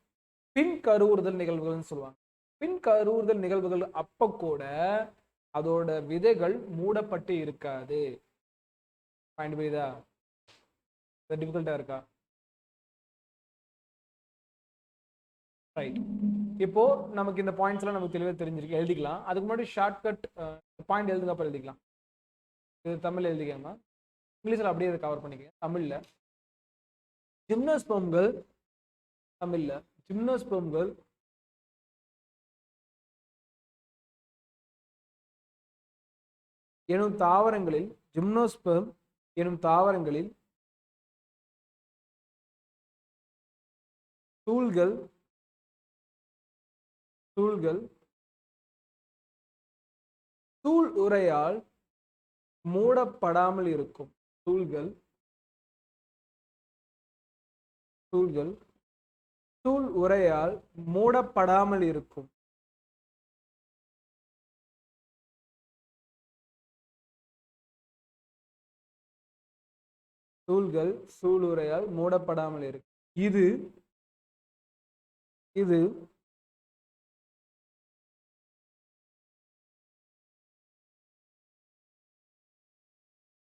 பின் கருவுறுதல் நிகழ்வுகள்னு சொல்லுவாங்க. பின் கருவுறுதல் நிகழ்வுகள் அப்ப கூட அதோட விதைகள் மூடப்பட்டு இருக்காது. பாயிண்ட் புரியுதா? டிஃபிகல்ட்டா இருக்கா? ரைட். இப்போ நமக்கு இந்த பாயிண்ட்ஸ் எல்லாம் நமக்கு தெளிவாக தெரிஞ்சிருக்கு, எழுதிக்கலாம். அதுக்கு முன்னாடி ஷார்ட்கட் பாயிண்ட் எழுதுங்க, அப்புறம் எழுதிக்கலாம். இது தமிழ் எழுதிக்கமா, இங்கிலீஷ்ல அப்படியே இதை கவர் பண்ணிக்க. தமிழ்ல ஜிம்னோஸ்பெர்ம்கள், தமிழ்ல ஜிம்னோஸ்பெர்ம்கள் எனும் தாவரங்களில் ஜிம்னோஸ்பெர்ம் எனும் தாவரங்களில் தூள்கள் தூள் உரையால் மூடப்படாமல் இருக்கும். தூள் உரையால் மூடப்படாமல் இருக்கும். தூள் உரையால் மூடப்படாமல் இருக்கும். இது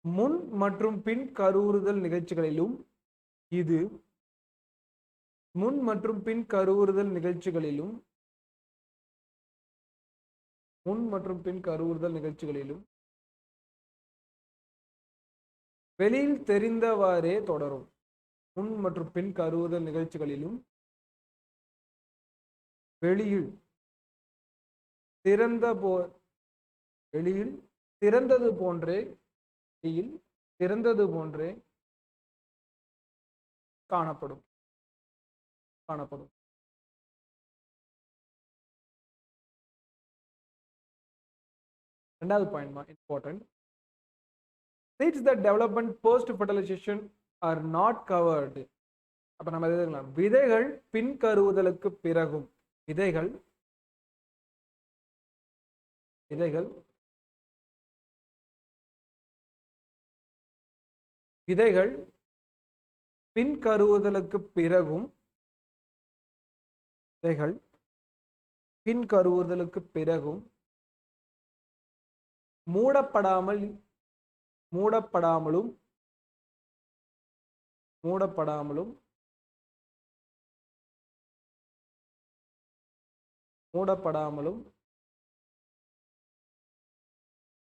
முன் மற்றும் பின் கருவுறுதல் நிகழ்ச்சிகளிலும் வெளியில் தெரிந்தவாறே தொடரும். முன் மற்றும் பின் கருவுறுதல் நிகழ்ச்சிகளிலும் வெளியில் திறந்தது போன்றே காணப்படும். இரண்டாவது point important. Seeds that development post fertilization are not covered. அப்ப நம்ம எழுதலாம், விதைகள் பின் கருவுதலுக்கு பிறகும் விதைகள் பின் கருவுதலுக்கு பிறகும் மூடப்படாமலும்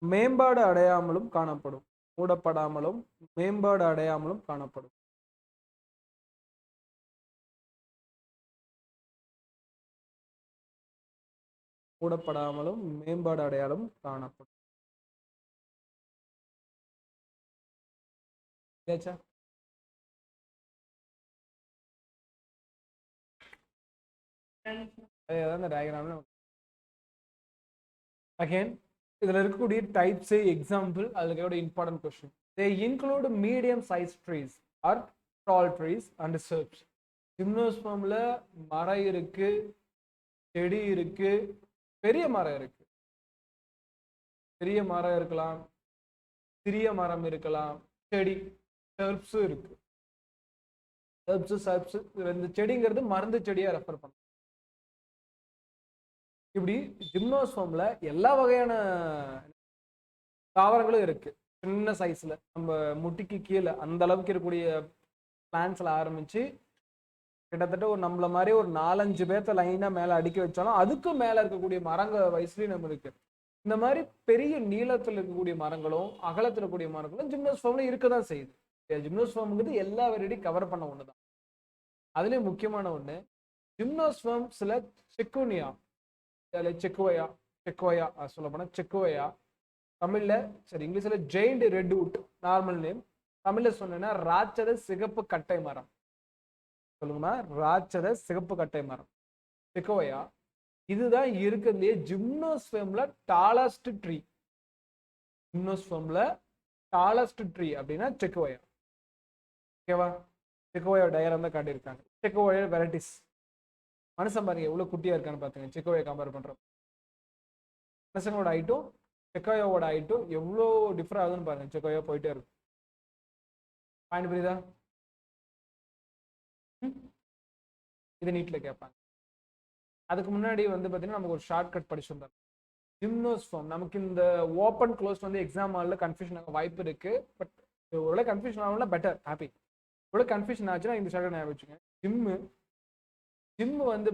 மேம்பாடு அடையாமலும் காணப்படும். அகைன் இதுல இருக்கக்கூடிய டைப்ஸ் எக்ஸாம்பிள், அதுல important question. They include medium size trees or tall trees and shrubs. ஜிம்னோஸ்பர்ம்ல மரம் இருக்கு, செடி இருக்கு, பெரிய மரம் இருக்கு. பெரிய மரம் இருக்கலாம், சிறிய மரம் இருக்கலாம், செடி ஹெர்ப்ஸ் இருக்கு. ஹெர்ப்ஸ் இந்த செடிங்கிறது மருந்து செடியா ரெஃபர் பண்ண. இப்படி ஜிம்னோஸ்பர்ம்ல எல்லா வகையான தாவரங்களும் இருக்கு. சின்ன சைஸ்ல நம்ம முட்டிக்கு கீழே அந்த அளவுக்கு இருக்கக்கூடிய பிளான்ஸ்ல ஆரம்பிச்சு கிட்டத்தட்ட ஒரு நம்மள மாதிரி ஒரு 4-5 பேர்த்த லைனா மேல அடுக்கி வச்சாலும் அதுக்கு மேல இருக்கக்கூடிய மரங்க வயசுலயும் நம்ம இருக்கு. இந்த மாதிரி பெரிய நீளத்துல இருக்கக்கூடிய மரங்களும் அகலத்துல இருக்கக்கூடிய மரங்களும் ஜிம்னோஸ்பர்ம்ல இருக்கதான் செய்யுது. ஜிம்னோஸ்பர்ம்ங்கிறது எல்லா வெரைட்டியும் கவர் பண்ண ஒண்ணுதான். அதுலயும் முக்கியமான ஒண்ணு, ஜிம்னோஸ்பர்ம்ஸ்ல செக்குனியா செக்குவையா சொல்ல போனா செக்குவையா, தமிழ்ல சரி இங்கிலீஷ்ல ஜெயிண்ட் ரெட்வுட் நார்மல் நேம், தமிழ்ல சொன்னா ராட்சத சிகப்பு கட்டை மரம். சொல்லுங்கம்மா, ராட்சத சிகப்பு கட்டை மரம் செக்குவையா. இதுதான் இருக்கிறதுலயே ஜிம்னோஸ்பர்ம்ல டாலஸ்ட் ட்ரீ. அப்படின்னா செக்குவையா. ஓகேவா? செக்குவையா டயரம் தான் காட்டியிருக்காங்க. செக்குவையா வெரைட்டிஸ். மனுஷன் பாருங்க எவ்வளவு குட்டியா இருக்கான்னு பாத்துங்க. செக்குவையா கம்பேர் பண்றோம், மனுஷங்களோட ஹைட்டும் செக்குவையாவோட ஹைட்டும் எவ்வளோ டிஃபர் ஆகுதுன்னு பாருங்க. செக்குவையா போயிட்டே இருக்கும். பாயிண்ட் புரியுதா? இது நீட்ல கேட்பாங்க. அதுக்கு முன்னாடி பாத்தீங்கன்னா நமக்கு ஒரு ஷார்ட் கட் படிச்சிருந்தாங்க. ஜிம்னோஸ்பர்ம் நமக்கு இந்த ஓப்பன் க்ளோஸ் எக்ஸாம் ஹால்ல கன்ஃபியூஷன் ஆக வாய்ப்பு இருக்கு. பட் ஒரு கன்ஃபியூஷன் ஆகல பெட்டர் ஹாப்பி. இவ்வளோ கன்ஃபியூஷன் ஆச்சுன்னா இந்த ஷார்ட் ஞாபகம் வச்சுங்க. ஜிம்மு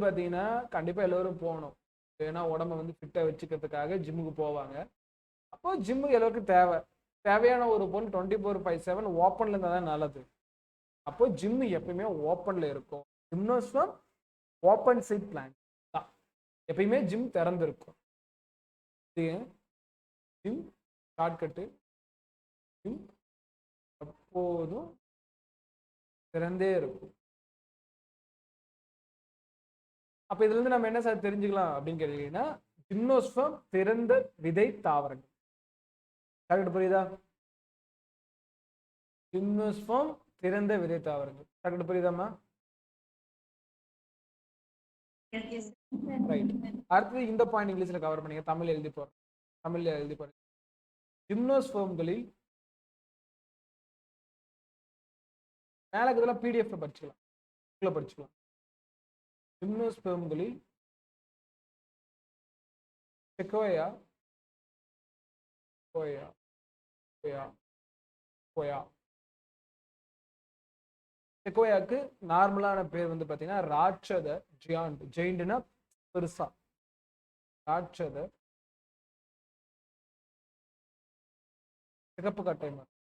பாத்தீங்கன்னா கண்டிப்பா எல்லாரும் போகணும். ஏன்னா உடம்ப ஃபிட்டா வச்சுக்கிறதுக்காக ஜிம்முக்கு போவாங்க. அப்போ ஜிம்முக்கு எல்லாருக்கும் தேவையான ஒரு பொருள் 24/7 ஓப்பன்ல இருந்தா தான் நல்லது. அப்போ ஜிம்மு எப்பயுமே ஓப்பன்ல இருக்கும். ஜிம்னோஸ்பர்ம் ஓப்பன் சைட் பிளான்ட் தான். எப்பயுமே ஜிம் திறந்திருக்கும். ஜிம் ஷார்ட்கட்டு ஜிம் எப்போதும் திறந்தே இருக்கும். அப்ப இதுல இருந்து நம்ம என்ன சார் தெரிஞ்சுக்கலாம் அப்படின்னு கேட்டீங்கன்னா, ஜிம்னோஸ்பெர்ம் திறந்த விதை தாவரங்கள். கரெக்ட், புரியுதா? ஜிம்னோஸ்பெர்ம் திறந்த விதை தாவரங்கள். கரெக்ட், புரியுதாம்மா? ரைட். அடுத்தது இந்த பாயிண்ட் இங்கிலீஷ்ல கவர் பண்ணீங்க, தமிழ்ல எழுதி போறேன். தமிழ்ல எழுதி போறேன். ஜிம்னோஸ்பெர்ம்களில் மேல இதெல்லாம் பிடிஎஃப்ல படிச்சுக்கலாம். ஜிம்னோஸ்பெர்ம்களில் செக்கோயா செக்கோயாக்கு நார்மலான பேர் வந்து பாத்தீங்கன்னா ராட்சத ஜியாண்ட். ஜெயிண்ட்னா பெருசா, ராட்சத சிகப்பு கட்டை மரம்.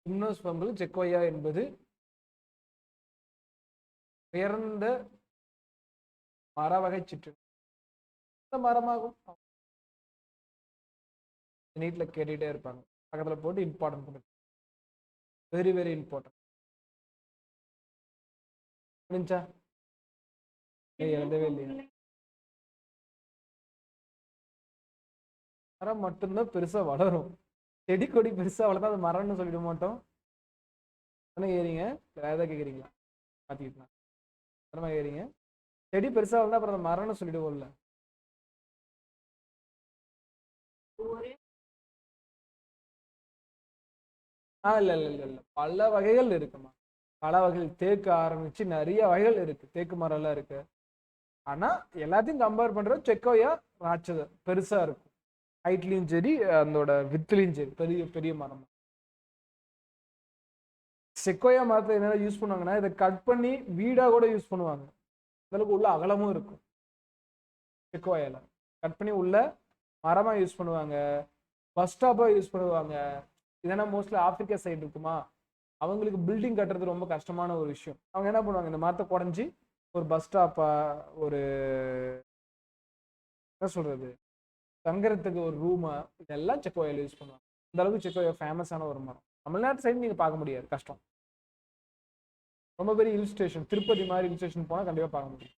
ஜிம்னோஸ்பெர்ம்களில் செக்கோயா என்பது உயர்ந்த மரவகை சிற்று மரமாகும். நீட்ல கேட்டுட்டே இருப்பாங்க, பக்கத்துல போட்டு இம்பார்ட்டன்ட் கொடுத்து, வெரி வெரி இம்பார்ட்டன்ட். புரிஞ்சா? எழுதவே இல்லையா? மரம் மட்டும்தான் பெருசா வளரும். செடி கொடி பெருசா வளர்த்தா அது மரம்னு சொல்லிட மாட்டோம். ஏறீங்க வேற ஏதாவது கேக்குறீங்களா? மாத்திக்கிட்டா மரமா ஏறீங்க. செடி பெருசா வளர்ந்தா அப்புறம் அந்த மரம்னு சொல்லிடுவோம்ல. இல்ல பல வகைகள் இருக்குமா. பல வகைகள் தேக்கு ஆரம்பிச்சு நிறைய வகைகள் இருக்கு. தேக்கு மரம் எல்லாம் இருக்கு. ஆனா எல்லாத்தையும் கம்பேர் பண்றது செக்கோயா ராட்சத பெருசா இருக்கும். ஹைட்லயும் சரி, அதோட வித்துலயும் சரி, பெரிய பெரிய மரம். செக்கோயா மரத்தை என்ன யூஸ் பண்ணுவாங்கன்னா, இதை கட் பண்ணி வீடா கூட யூஸ் பண்ணுவாங்க. அளவுக்கு உள்ள அகலமும் இருக்கும். செக்கோயால கட் பண்ணி உள்ள மரமா யூஸ் பண்ணுவாங்க, பஸ் ஸ்டாப்பா யூஸ் பண்ணுவாங்க. இதெல்லாம் மோஸ்ட்லி ஆப்பிரிக்கா சைடு இருக்குமா, அவங்களுக்கு பில்டிங் கட்டுறது ரொம்ப கஷ்டமான ஒரு விஷயம். அவங்க என்ன பண்ணுவாங்க, இந்த மரத்தை குறைஞ்சி ஒரு பஸ் ஸ்டாப்பா, ஒரு என்ன சொல்றது, தங்குறதுக்கு ஒரு ரூமா, இதெல்லாம் செக்கோயால யூஸ் பண்ணுவாங்க. இந்த அளவுக்கு செக்கோயா ஃபேமஸான ஒரு மரம். தமிழ்நாட்டு சைடு நீங்க பார்க்க முடியாது, கஷ்டம். ரொம்ப பெரிய ஹில் ஸ்டேஷன், திருப்பதி மாதிரி ஹில் ஸ்டேஷன் போனா கண்டிப்பா பார்க்க முடியும்.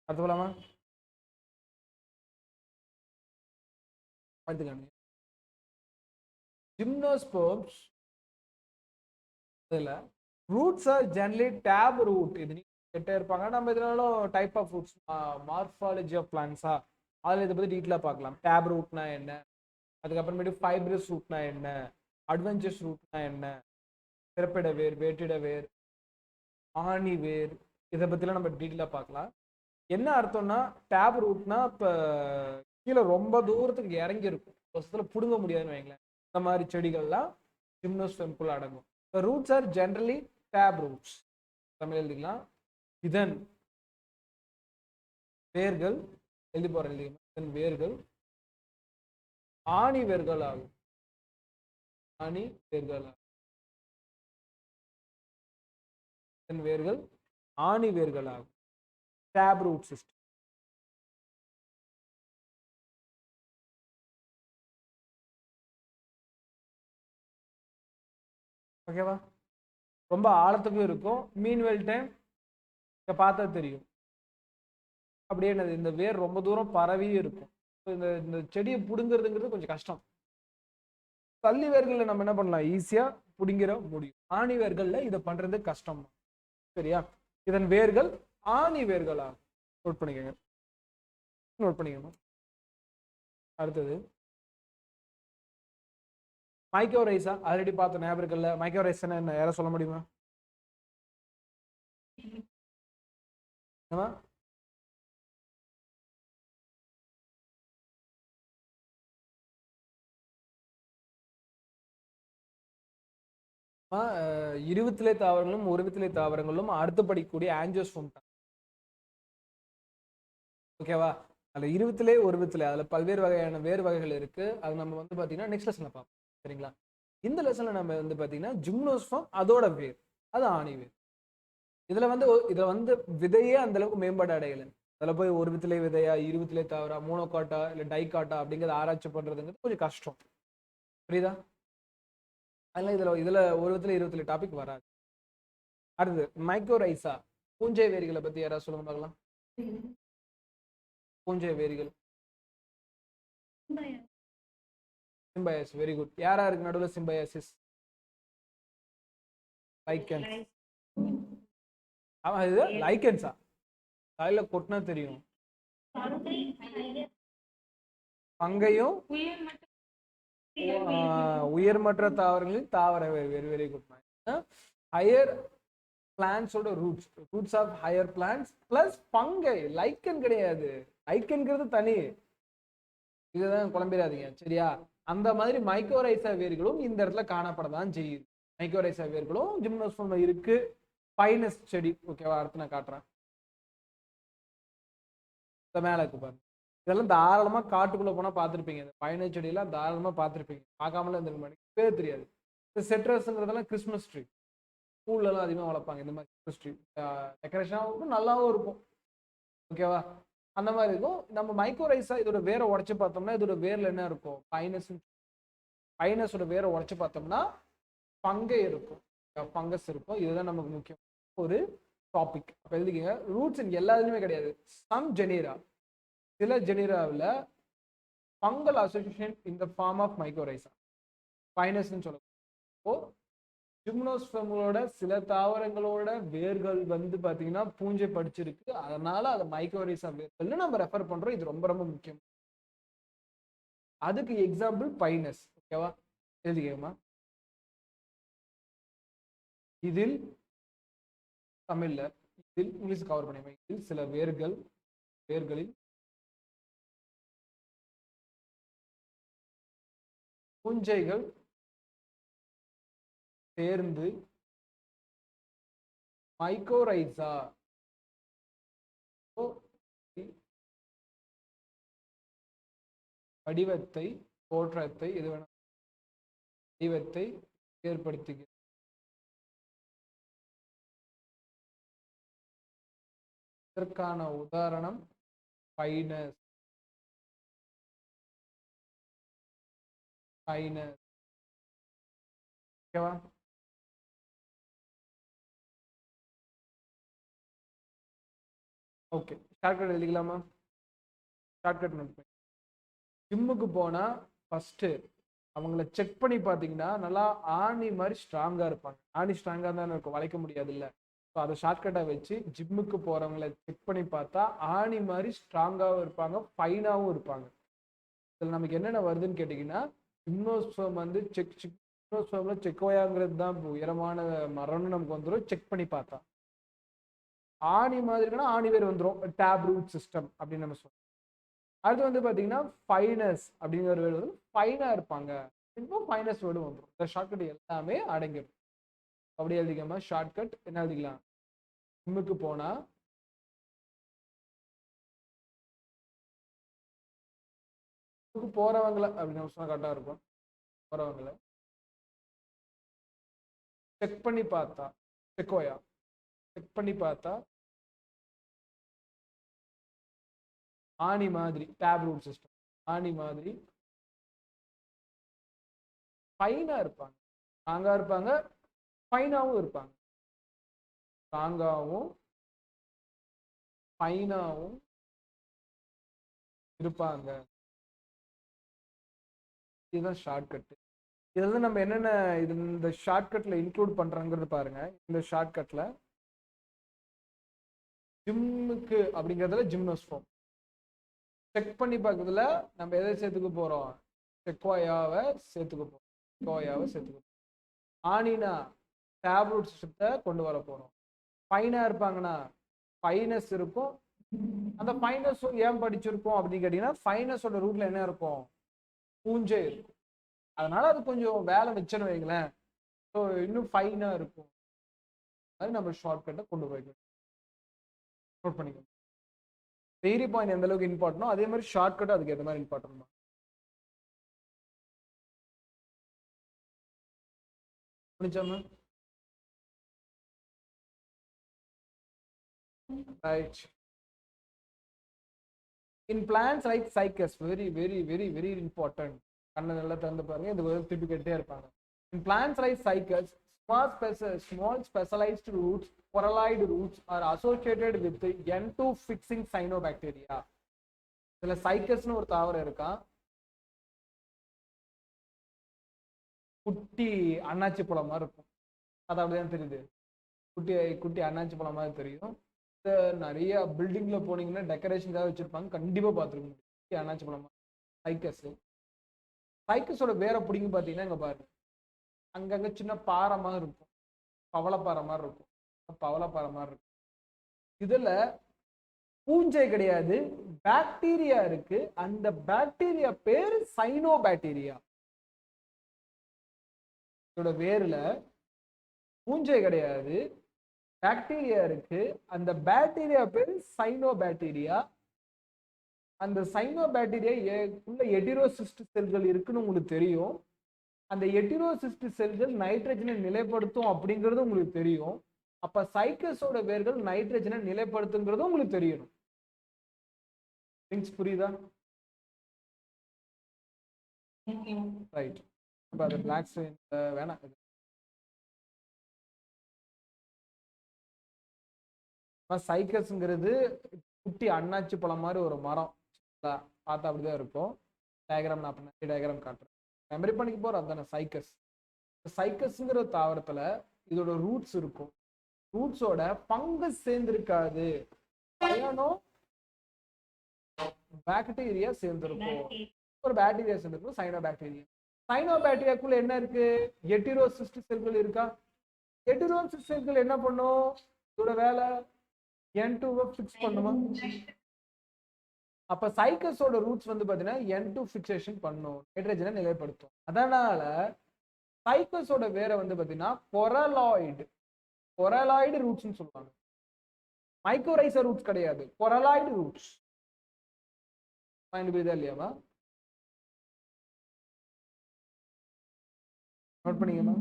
அடுத்து போலாமா? அடுத்துக்காங்க. ஜிம்னோஸ்பெர்ம்ஸ் இதுல roots are generally tap root. இது கேட்டே இருப்பாங்க. நம்ம இதனாலும் type of roots, morphology of பிளான்ஸா, அதில் இதை பற்றி டீட்டெயிலாக பார்க்கலாம். டேப் ரூட்னா என்ன, அதுக்கப்புறமேட்டு ஃபைப்ரஸ் ரூட்னா என்ன, அட்வென்ச்சர்ஸ் ரூட்னா என்ன, பிறப்பிட வேர், வேட்டிட வேர், ஆணி வேர், இதை பற்றிலாம் நம்ம டீட்டெயிலாக பார்க்கலாம். என்ன அர்த்தம்னா, டேப் ரூட்னா இப்போ கீழே ரொம்ப தூரத்துக்கு இறங்கி இருக்கும், வருஷத்தில் பிடுங்க முடியாதுன்னு வைங்களேன். இந்த மாதிரி செடிகள்லாம் ஜிம்னோஸ்பெர்ம்குள்ள அடங்கும். Roots are generally tap roots. Tamil எழுதிக்கலாம். இதன் வேர்கள் எழுதி போறேன், இதன் வேர்கள் ஆணி வேர்கள் ஆகும். ஆணி வேர்கள் ஆகும். இதன் வேர்கள் ஆணி வேர்கள் ஆகும். Tap root system. ஓகேவா? ரொம்ப ஆழத்துக்கும் இருக்கும். மீன்வெல் டைம் பார்த்தா தெரியும். அப்படியே இந்த வேர் ரொம்ப தூரம் பரவியும் இருக்கும். இந்த செடியை பிடுங்கிறதுங்கிறது கொஞ்சம் கஷ்டம். தள்ளி வேர்கள்ல நம்ம என்ன பண்ணலாம், ஈஸியா பிடுங்கிற முடியும். ஆணி வேர்கள்ல இதை பண்றது கஷ்டம். சரியா? இதன் வேர்கள் ஆணி வேர்களா. நோட் பண்ணிக்கங்க, நோட் பண்ணிக்கணும். அடுத்தது மைக்ரோரைஸா, ஆல்ரெடி பார்த்த ஞாபகம் இருக்குல்ல. மைக்ரோரைஸ் என்ன, யார சொல்ல முடியுமா? இருபத்திலே தாவரங்களும் உருவத்திலே தாவரங்களும் அடுத்து படிக்கக்கூடிய ஆஞ்சியோஸ்பெர்ம். ஓகேவா? அதுல இருபத்திலே உருவத்திலே அதுல பல்வேறு வகையான வேறு வகைகள் இருக்கு. அது நம்ம வந்து பாத்தீங்கன்னா நெக்ஸ்ட் லெசன்ல பார்ப்போம். சரிங்களா? இந்த லெசன்ல நம்ம வந்து பாத்தீங்கன்னா ஜிம்னோஸ்பெர்ம், அதோட வேர், அது ஆணி வேர். இதுல வந்து விதையே அந்த அளவுக்கு மேம்பாடு அடையலை. அதில் போய் ஒரு வித்திலே விதையா, இரு வித்திலே தாவரா, மோனோகாட்டா இல்லை டைகாட்டா அப்படிங்கிறத ஆராய்ச்சி பண்ணுறதுங்கிறது கொஞ்சம் கஷ்டம். புரியுதா? அதெல்லாம் இதில் ஒரு விதத்தில் 20 டாபிக் வராது. அடுத்தது மைக்ரோரைசா, பூஞ்சை வேரிகளை பற்றி யாராவது சொல்லுங்க பார்க்கலாம். பூஞ்சை வேரிகள். Symbiosis, very good. யாரா இருக்கு நடுவில் சிம்பயாசிஸ்? லைக்கன்ஸ். ஆமா, இது லைக்கன்ஸா? தலையில கொட்டினா தெரியும். பங்கையும் உயர்மற்ற தாவரங்களில் தாவர வெரி வெரி குட். ஹையர் பிளான்ஸோட roots of higher plants plus பங்கை. லைக்கன் கிடையாது, லைக்கன்கிறது தனி, இதுதான் குழம்பிடாதீங்க சரியா? அந்த மாதிரி மைக்ரோரைசா வேர்களும் இந்த இடத்துல காணப்படதான் செய்யுது. மைக்ரோரைசா வேர்களும் ஜிம்னோஸ்பர்ம்ல இருக்கு. பைனஸ் செடி, ஓகேவா? அடுத்து நான் காட்டுறேன். இந்த மேல இருக்கு பாருங்க. இதெல்லாம் தாராளமா காட்டுக்குள்ள போனா பார்த்துருப்பீங்க. இந்த பைனஸ் செடியெல்லாம் தாராளமா பார்த்துருப்பீங்க. பார்க்காமல இருந்திருக்க பேர் தெரியாது. இந்த செட்ரஸ்ங்கிறதெல்லாம் கிறிஸ்மஸ் ட்ரீ, ஸ்கூல்லலாம் அதிகமாக வளர்ப்பாங்க. இந்த மாதிரி கிறிஸ்மஸ் ட்ரீ டெக்கரேஷனாகவும் இருக்கும், நல்லாவும் இருக்கும். ஓகேவா? அந்த மாதிரி இருக்கும். நம்ம மைக்ரோரைசா இதோட வேரை உடச்சு பார்த்தோம்னா இதோட வேர்ல என்ன இருக்கும்? பைனஸோட வேரை உடச்சு பார்த்தோம்னா பங்கை இருக்கும், பங்கஸ் இருக்கும். இதுதான் நமக்கு முக்கியம் ஒரு டாபிக். அப்போ எழுதிக்கங்க. ரூட்ஸ் இங்கே எல்லா இதுலையுமே கிடையாது. சம் ஜெனீரா, சில ஜெனீராவில் fungal association in the form of mycorrhiza, பைனஸ்ன்னு சொல்லலாம். இப்போ ஜிம்னோஸ்பர்ம்களோட சில தாவரங்களோட வேர்கள் வந்து பார்த்தீங்கன்னா பூஞ்சை படிச்சிருக்கு, அதனால அதை மைக்ரோரைசா வேர்கள்னு நம்ம ரெஃபர் பண்றோம். இது ரொம்ப ரொம்ப முக்கியம். அதுக்கு எக்ஸாம்பிள் பைனஸ். ஓகேவா? எழுதிக்கமா. இதில் தமிழ்ல, இதில் இங்கிலீஷ் கவர் பண்ணிப்பேன். இதில் சில வேர்களில் பூஞ்சைகள் சேர்ந்து மைக்ரோரைசா வடிவத்தை, தோற்றத்தை, எது வேணா வடிவத்தை ஏற்படுத்துகிறது. இதற்கான உதாரணம் பைனஸ். ஓகேவா? ஓகே, ஷார்ட்கட் எழுதிக்கலாமா? ஷார்ட்கட் நோட் பண்ணி ஜிம்முக்கு போனா ஃபர்ஸ்ட் அவங்கள செக் பண்ணி பார்த்தீங்கன்னா நல்லா ஆணி மாதிரி ஸ்ட்ராங்கா இருப்பாங்க. ஆணி ஸ்ட்ராங்கா தான் இருக்கும், வளைக்க முடியாது இல்லை. ஸோ அதை ஷார்ட்கட்டை வச்சு ஜிம்முக்கு போறவங்களை செக் பண்ணி பார்த்தா ஆணி மாதிரி ஸ்ட்ராங்காகவும் இருப்பாங்க, ஃபைனாகவும் இருப்பாங்க. இதில் நமக்கு என்னென்ன வருதுன்னு கேட்டிங்கன்னா, ஜிம்னோஸ்பர்ம் வந்து ஜிம்னோஸ்பர்ம்ல செக்கோயாங்கிறது தான் உயரமான மரம்னு நமக்கு வந்துடும் செக் பண்ணி பார்த்தா. ஆணி மாதிரினா ஆணி வேர் வந்துடும், டேப் ரூட் சிஸ்டம் அப்படின்னு நம்ம சொல்றோம். அடுத்து வந்து பார்த்தீங்கன்னா ஃபைனஸ் அப்படிங்கிற ஒரு வேர்டு வந்து ஃபைனாக இருப்பாங்க, இப்போ ஃபைனஸ் வேர்டு வந்துடும். இந்த ஷார்ட்கட் எல்லாமே அடங்கிடும். அப்படியே எழுதிக்காம ஷார்ட்கட் என்ன எழுதிக்கலாம்? ஜிம்முக்கு போனா போறவங்களை அப்படின்னு சொன்னா கரெக்டாக இருக்கும். போறவங்களை செக் பண்ணி பார்த்தா, செக்கோயா செக் பண்ணி பார்த்தா ஆணி மாதிரி, டேப் ரூட் சிஸ்டம் ஆணி மாதிரி ஃபைனா இருப்பாங்க, ஸ்ட்ராங்கா இருப்பாங்க, ஃபைனாவும் இருப்பாங்க. ஸ்ட்ராங்காவும் ஃபைனாவும் இருப்பாங்க. இதுதான் ஷார்ட்கட். இதெல்லாம் நம்ம என்னென்ன இது இந்த ஷார்ட்கட்ல இன்க்ளூட் பண்றாங்கிறது பாருங்க. இந்த ஷார்ட்கட்ல ஜிம்முக்கு அப்படிங்கிறதுல ஜிம்னோஸ்பர்ம் செக் பண்ணி பார்க்கறதுல நம்ம எதை சேர்த்துக்க போறோம்? செக்கோயாவை சேர்த்துக்க போறோம். ஆனினா டேப்லெட் சிஸ்டத்தை கொண்டு வர போறோம். ஃபைனா இருப்பாங்கன்னா ஃபைனஸ் இருக்கும். அந்த ஃபைனஸ் ஏன் படிச்சிருக்கோம் அப்படின்னு கேட்டீங்கன்னா, ஃபைனஸோட ரூட்ல என்ன இருக்கும்? பூஞ்சை இருக்கும். அதனால அது கொஞ்சம் வேலை வச்சுன்னு வைங்களேன், ஸோ இன்னும் ஃபைனா இருக்கும். அது நம்ம ஷார்ட்கட்டை கொண்டு போய்க்கணும். நோட் பண்ணிக்கணும். தியரி பாயிண்ட் எந்த அளவுக்கு இம்பார்ட்டனோ அதே மாதிரி ஷார்ட்கட் அதுக்கு ஏற்ற மாதிரி இம்பார்ட்டன்ட் தான். புரிஞ்சாம? Right. In plants like Cycas, very very very very important. கண்ணை நல்லா திறந்து பாருங்க, இது திருப்பி கேட்டே இருப்பாங்க. In plants like Cycas, small specialized roots, coralloid roots are associated with N2 fixing cyanobacteria. இதுல சைக்கஸ்னு ஒரு தாவரம் இருக்கா, குட்டி அண்ணாச்சி பழம் மாதிரி இருக்கும். அது அப்படிதான் தெரியுது, குட்டி குட்டி அண்ணாச்சி பழம் மாதிரி தெரியும். நிறைய பில்டிங்ல போனீங்கன்னா டெக்கரேஷனுக்காக வச்சிருப்பாங்க, கண்டிப்பா பார்த்துருக்கோம் குட்டி அண்ணாச்சி பழம். சைக்கஸ், சைக்கஸோட வேற பிடிங்க பார்த்தீங்கன்னா இங்க பாருங்க, அங்கங்க சின்ன பாறை மாதிரி இருக்கும், பவளப்பாறை மாதிரி இருக்கும், பவளப்பாறை மாதிரி இருக்கும். இதுல பூஞ்சை கிடையாது, பாக்டீரியா இருக்கு. அந்த பாக்டீரியா பேரு சைனோபாக்டீரியா. இதோட வேர்ல பூஞ்சை கிடையாது, பாக்டீரியா இருக்கு. அந்த பாக்டீரியா பேரு சைனோபாக்டீரியா. அந்த சைனோபாக்டீரியா உள்ள எட்டிரோசிஸ்ட் செல்கள் இருக்குன்னு உங்களுக்கு தெரியும். அந்த எட்டிரோசிஸ்ட் செல்கள் நைட்ரஜனை நிலைப்படுத்தும் அப்படிங்கிறது உங்களுக்கு தெரியும். அப்ப சைக்கஸோட வேர்கள் நைட்ரஜனை நிலைப்படுத்துங்கிறது உங்களுக்கு தெரியணும். புரியுதா? ரைட். அப்ப அது பிளாக் ஸ்ட்ரெயின் வேணாம். சைக்கஸ்ங்கிறது குட்டி அண்ணாச்சி பழம் மாதிரி ஒரு மரம், பார்த்தா அப்படிதான் இருக்கும். டயக்ராம் நான் நிறைய டயக்ராம் காட்டுறேன், மெமரி பண்ணிக்க போற. அதுதானே சைக்கஸ். சைக்கஸ்ங்கிற தாவரத்துல இதோட ரூட்ஸ் இருக்கும். ரூட்ஸோட ஃபங்கஸ் சேர்ந்திருக்காது, சயானோ பாக்டீரியா சேர்ந்திருக்கும். ஒரு பாக்டீரியா சேர்ந்திருக்கும், சைனோபாக்டீரியா. சைனோபாக்டீரியாக்குள்ள என்ன இருக்கு? எட்டிரோசிஸ்ட் செல்கள் இருக்கா? எட்டிரோசிஸ்ட் செல்கள் என்ன பண்ணும்? இதோட வேலை N2 ஃபிக்ஸ் பண்ணுமா? அப்ப சைக்கஸோட ரூட்ஸ் வந்து பாத்தீங்கன்னா N2 ஃபிக்சேஷன் பண்ணும், நைட்ரஜனை நிலைப்படுத்தும். அதனால சைக்கஸோட வேற வந்து பாத்தீங்கன்னா கொரலாய்டு ரூட்ஸ்னு சொல்லுவாங்க. மைக்கோரைசா ரூட்ஸ் கிடையாது, கொரலாய்டு ரூட்ஸ். புரியுதா இல்லையாமா? நோட் பண்ணிக்கமா?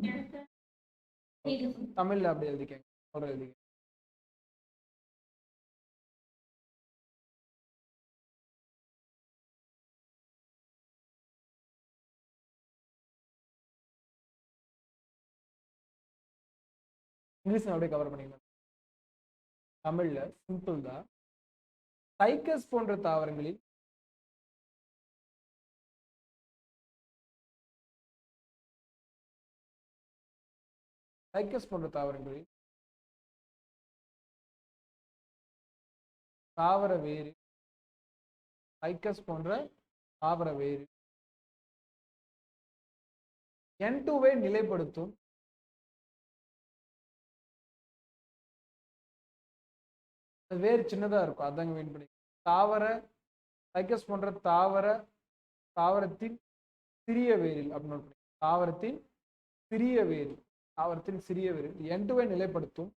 தமிழ்ல அப்படி எழுதிக்கங்க, சொல்ற எழுதிக்க. இங்கிலீஷ் அப்படியே கவர் பண்ணிக்கலாம். தமிழ்ல சிம்பிள் தான். சைக்கஸ் போன்ற தாவரங்களில் தாவர வேறு, சைக்கஸ் போன்ற தாவர வேறு N2வை நிலைப்படுத்தும். வேறு சின்னதா இருக்கும், அதாங்க மீன் பண்ணி. சைக்கஸ் போன்ற தாவரத்தின் சிறிய வேரில் அப்படின்னு தாவரத்தின் சிறிய வேரில் N2வை நிலைப்படுத்தும்.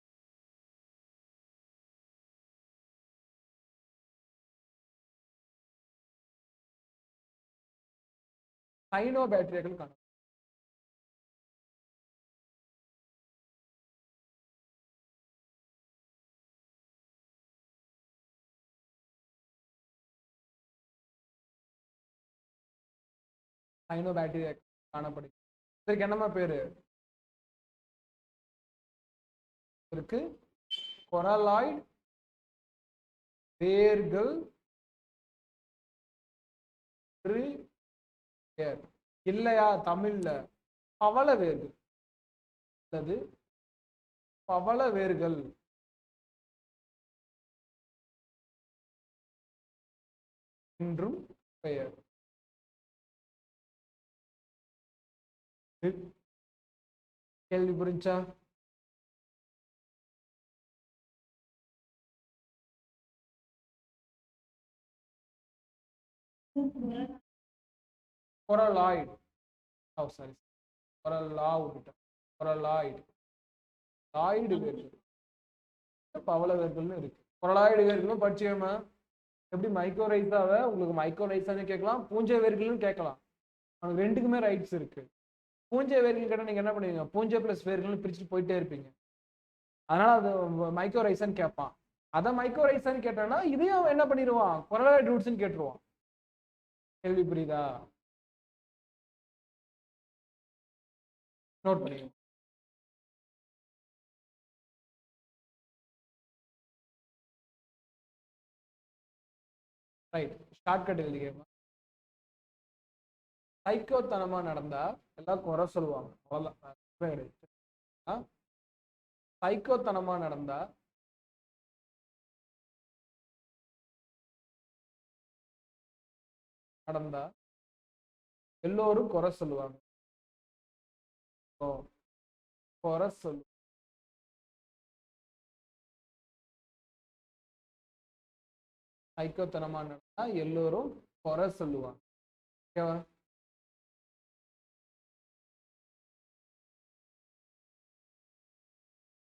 சைனோபாக்டீரியாக்கள் காணும். சைனோபாக்டீரியா காணப்படுது. இதற்கு என்னமா பேரு? இதற்கு கொரலாய்டு வேர்கள் இல்லையா? தமிழ்ல பவள வேர்கள் அல்லது பவள வேர்கள் என்றும் பெயர். கேள்வி புரிஞ்சா? கொரலாய்டு, லாய்டு வேர்கள், பவள வேர்கள்னு இருக்கு. கொரலாய்டு வேர்களும் படிச்சுக்கோமா? எப்படி மைக்கோரைசாவை உங்களுக்கு மைக்கோரைசான்னு கேட்கலாம், பூஞ்சை வேர்கள்னு கேட்கலாம். அவனுக்கு ரெண்டுக்குமே ரைட்ஸ் இருக்கு. பூஞ்சை வேர்கள் கேட்டால் நீங்க என்ன பண்ணுவீங்க? பூஞ்சை பிளஸ் வேர்கள்னு பிரிச்சுட்டு போயிட்டே இருப்பீங்க. அதனால அது மைக்கோரைசான்னு கேட்பான். அதை மைக்கோரைசான்னு கேட்டானா இதையும் அவன் என்ன பண்ணிடுவான், கொரலாய்டு ரூட்ஸ்ன்னு கேட்டுருவான். கேள்வி புரியுதா? நோட் பண்ணிக்கோ. ரைட், ஷார்ட்கட் எழுதிக்கோங்க. சைக்கோத்தனமா நடந்தா எல்லாம் குறை சொல்லுவாங்க, அவ்வளவுதான். சைக்கோத்தனமா நடந்தா எல்லோரும் குறை சொல்லுவாங்க. குறை சொல்லு. சைக்கோத்தனமா நடந்தா எல்லோரும் குறை சொல்லுவாங்க. ஓகேவா?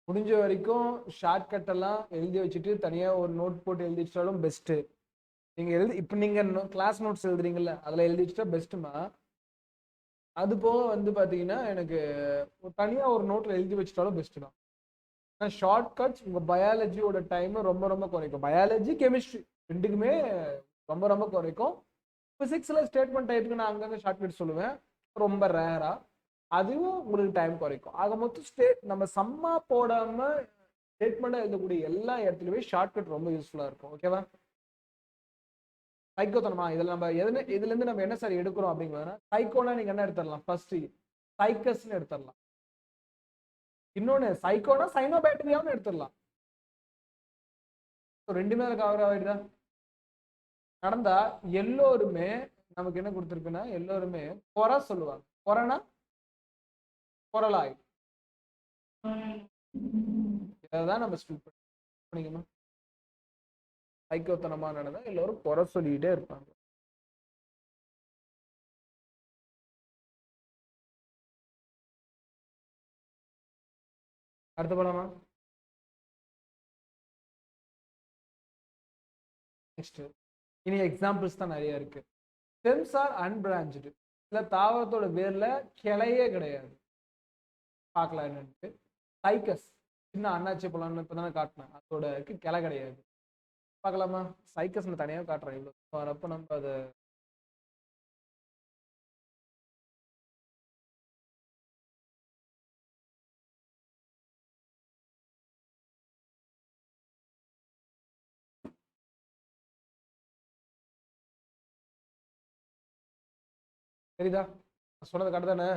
முடிஞ்ச வரைக்கும் ஷார்ட்கட் எல்லாம் எழுதி வச்சுட்டு தனியா ஒரு நோட் போட்டு எழுதி வச்சாலும் பெஸ்ட். நீங்க இப்ப நீங்க கிளாஸ் நோட்ஸ் எழுதுறீங்கல்ல, அதுல எழுதி வச்சுட்டா பெஸ்ட்டுமா. அது போக வந்து பாத்தீங்கன்னா எனக்கு தனியா ஒரு நோட்ல எழுதி வச்சுட்டாலும் பெஸ்ட் தான். ஷார்ட்கட்ஸ் உங்க பயாலஜியோட டைம் ரொம்ப ரொம்ப குறைக்கும். பயாலஜி கெமிஸ்ட்ரி ரெண்டுக்குமே ரொம்ப ரொம்ப குறைக்கும். பிசிக்ஸ்ல ஸ்டேட்மெண்ட் டைப்புக்கு நான் அங்கங்க ஷார்ட்கட் சொல்லுவேன், ரொம்ப ரேரா. அதுவும் உங்களுக்கு டைம் குறைக்கும். ஆக மொத்தம் நம்ம சம்மா போடாம ஸ்டேட்மெண்டா எழுதக்கூடிய எல்லா இடத்துலயுமே ஷார்ட்கட் ரொம்ப யூஸ்ஃபுல்லா இருக்கும். ஓகேவா? சைக்கோத்தனமா இதுல நம்ம இதுல இருந்து நம்ம என்ன சார் எடுக்கிறோம் அப்படிங்கிறதுனா, சைக்கோனா நீங்க என்ன எடுத்துடலாம், ஃபர்ஸ்ட் சைக்கஸ்ன்னு எடுத்துடலாம். இன்னொன்னு சைக்கோனா சைனோபாக்டீரியாவும் எடுத்துடலாம். ரெண்டுமே கவர் ஆகிடுதா? நடந்தா எல்லோருமே நமக்கு என்ன கொடுத்துருக்குன்னா எல்லோருமே குறை சொல்லுவாங்க. குறைனா குரலாய். இதான் நம்ம ஸ்பில் பண்ணிக்கணும். சைக்கோத்தனமா நடந்தா எல்லோரும் குறை சொல்லிட்டே இருப்பாங்க. அடுத்த படமா? நெக்ஸ்ட் இனி எக்ஸாம்பிள்ஸ் தான் நிறைய இருக்கு. Stems are unbranched. இல்ல தாவரத்தோட வேர்ல கிளையே கிடையாது. பார்க்கலாம் என்னன்ட்டு. சைக்கஸ் சின்ன அண்ணாச்சி பழம்னு இப்பதானே காட்டினேன், அதோட கிளை கிடையாது. பார்க்கலாமா? சைக்கஸ் தனியாக காட்டுறேன். இவ்வளோ வரப்ப நம்ம அதை சரிதா? சொன்னது கரெக்ட் தானே?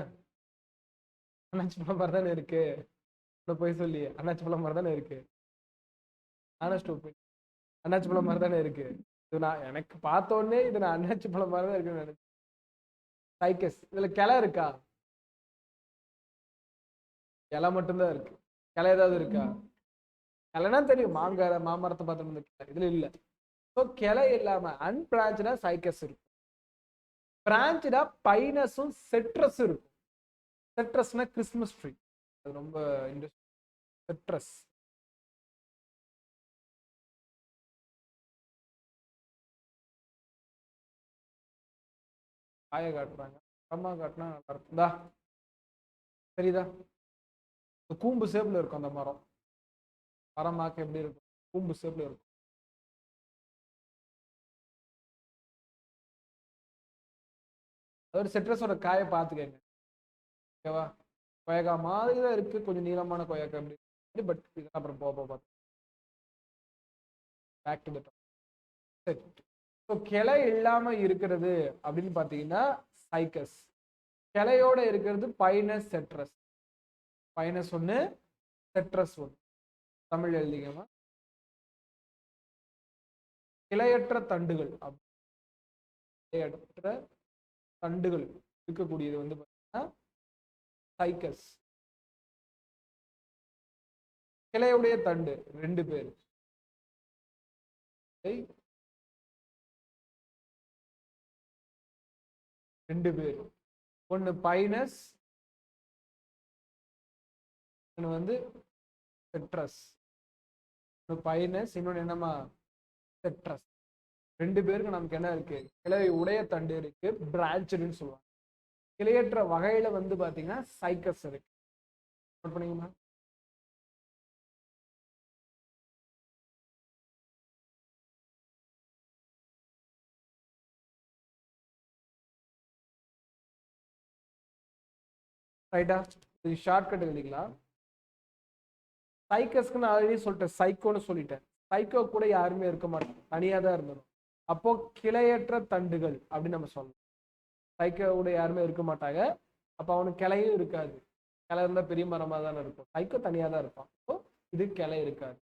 அண்ணாச்சி பழம் மாதிரி தானே இருக்கு. போய் சொல்லி அண்ணாச்சி பழம் மாதிரி தானே இருக்கு. அண்ணாச்சி பழம் மாதிரி தானே இருக்கு. இது நான் எனக்கு பார்த்த உடனே இது நான் அண்ணாச்சி பழம் மாதிரி தான் இருக்குன்னு நினைச்சேன். சைக்கஸ் இதுல கிளை இருக்கா? இலை மட்டும்தான் இருக்கு. கிளை ஏதாவது இருக்கா? கிளைனா தெரியும், மாமரத்தை பார்த்து இதுல இல்ல. ஸோ கிளை இல்லாம அன்பிரான்ச்சா சைக்கஸ் இருக்கும். பிரான்ச்சா பைனஸும் செட்ரஸும் இருக்கும். செட்ரஸ்னா கிறிஸ்மஸ் ட்ரீ, அது ரொம்ப இன்ட்ரெஸ்ட். செட்ரஸ் காய காட்டுறாங்க, அம்மா காட்டினா நல்லா இருக்கும்தா. சரிதா? கூம்பு சேப்ல இருக்கும் அந்த மரம். மரமாக்க எப்படி இருக்கும்? கூம்பு சேப்ல இருக்கும். அதோட செட்ரஸோட காயை பார்த்துக்கங்க. ஓகேவா? கொயக்கா மாதிரி தான் இருக்கு, கொஞ்சம் நீளமான கொயக்கா அப்படி. பட் அப்புறம் போக பார்த்து back to the topic. So கிளை இல்லாம இருக்கிறது அப்படின்னு பார்த்தீங்கன்னா சைக்கஸ். கிளையோட இருக்கிறது பைனஸ் செட்ரஸ். பைனஸ் ஒன்று, செட்ரஸ் ஒன்று. தமிழ் எழுதிக்கமா. கிளையற்ற தண்டுகள், கிளையற்ற தண்டுகள் இருக்கக்கூடியது வந்து பார்த்தீங்கன்னா சைக்கஸ். கிளையுடைய தண்டு ரெண்டு பேர். ரெண்டு பேர், ஒன்னு பைனஸ், ஒன்னு வந்து செட்ரஸ். பைனஸ், இன்னொன்னு என்னமா செட்ரஸ். ரெண்டு பேருக்கு நமக்கு என்ன இருக்கு? கிளை உடைய தண்டு இருக்கு, பிரான்ச்னு சொல்லுவாங்க. கிளையற்ற வகையில வந்து பாத்தீங்கன்னா சைக்கஸ் இருக்கு. நோட் பண்ணீங்களா? ரைட்டா? இது ஷார்ட்கட் எழுதிக்கலாம். சைக்கஸ்க்கு நான் ஆல்ரெடி சொல்லிட்டேன், சைக்கோன்னு சொல்லிட்டேன். சைக்கோ கூட யாருமே இருக்க மாட்டாங்க, தனியாக தான் இருந்தணும். அப்போ கிளையற்ற தண்டுகள் அப்படின்னு நம்ம சொல்லணும். சைக்கோ கூட யாருமே இருக்க மாட்டாங்க, அப்போ அவனுக்கு கிளையும் இருக்காது. கிளை இருந்தால் பெரிய மரமாக தானே இருக்கும். சைக்கோ தனியாக தான் இருப்பான். அப்போ இது கிளை இருக்காது.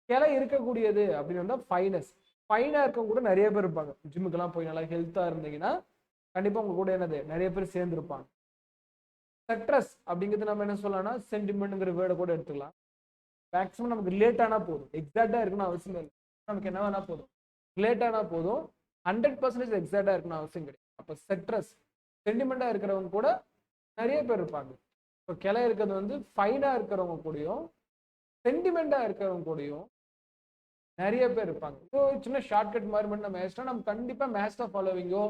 கிளை இருக்கக்கூடியது அப்படின்னு வந்தால் ஃபைனஸ். ஃபைனாக இருக்கவங்க கூட நிறைய பேர் இருப்பாங்க. ஜிம்முக்கெல்லாம் போய் நல்லா ஹெல்த்தாக இருந்தீங்கன்னா கண்டிப்பாக உங்க கூட என்னது நிறைய பேர் சேர்ந்துருப்பாங்க. செட்ரஸ் அப்படிங்கிறது நம்ம என்ன சொல்லலாம்னா சென்டிமெண்ட்ங்கிற வேர்டை கூட எடுத்துக்கலாம். மேக்ஸிமம் நமக்கு ரிலேட் ஆனால் போதும், எக்ஸாக்டாக இருக்கணும் அவசியம் இல்லை. நமக்கு என்ன வேணா போதும், ரிலேட் ஆனால் போதும். 100% எக்ஸாக்டாக இருக்கணும் அவசியம் கிடையாது. அப்போ செட்ரஸ் சென்டிமெண்ட்டாக இருக்கிறவங்க கூட நிறைய பேர் இருப்பாங்க. இப்போ கிளை இருக்கிறது வந்து ஃபைனாக இருக்கிறவங்க கூடயும் சென்டிமெண்ட்டாக இருக்கிறவங்க கூடயும் நிறைய பேர் இருப்பாங்க. ஸோ சின்ன ஷார்ட்கட் மாதிரி மட்டும் நம்ம மேட்ச்னா நம்ம கண்டிப்பாக மேட்ச் தான் ஃபாலோவிங்கோ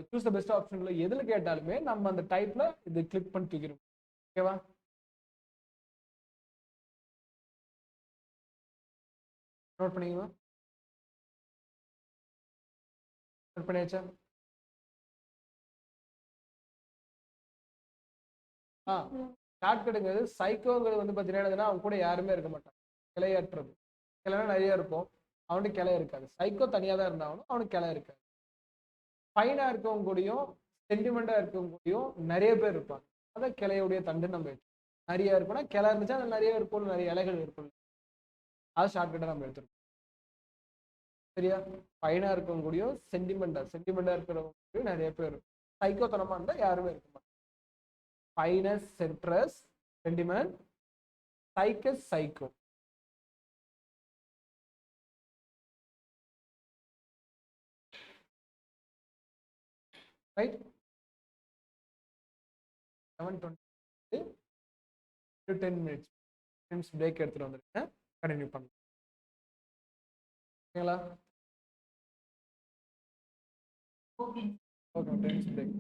சூஸ் த பெஸ்ட் ஆப்ஷன்ல எதில் கேட்டாலுமே நம்ம அந்த டைப்ல இது கிளிக் பண்ணி தூக்கிடும். ஓகேவா? நோட் பண்ணிக்கவா? நோட் பண்ணியாச்சா? ஷார்ட்கட்டுங்கிறது சைக்கோங்கிறது வந்து பார்த்தீங்கன்னா அவங்க கூட யாருமே இருக்க மாட்டாங்க, கிளையற்றது. கிளைனா நிறைய இருப்போம், அவனுக்கு கிளை இருக்காது. சைக்கோ தனியாக தான் இருந்தாலும் அவனுக்கு கிளை இருக்காது. ஃபைனாக இருக்கவங்க கூடயும் சென்டிமெண்ட்டாக இருக்கவங்க கூடயும் நிறைய பேர் இருப்பாங்க. அதான் கிளையுடைய தண்டு நம்ம எடுத்துக்கணும். நிறைய இருக்குன்னா கிளை இருந்துச்சா அது நிறைய இருக்கும், நிறைய இலைகள் இருக்கும். அது ஷார்ட்கட்டை நம்ம எடுத்துருக்கோம். சரியா? ஃபைனா இருக்கவங்க கூடயும் சென்டிமெண்டா இருக்கிறவங்க கூடயும் நிறைய பேர் இருக்கும். சைக்கோத்தனமா இருந்தா யாருமே இருக்க மாட்டாங்க. Fines cedrus sentiment, cycas psycho. Right? 7:20 to 10 minutes break எடுத்துட்டு வந்துருக்கேன். கண்டினியூ பண்ணலாம். ஓகேங்களா? ஓகே. Okay, 10 minutes break.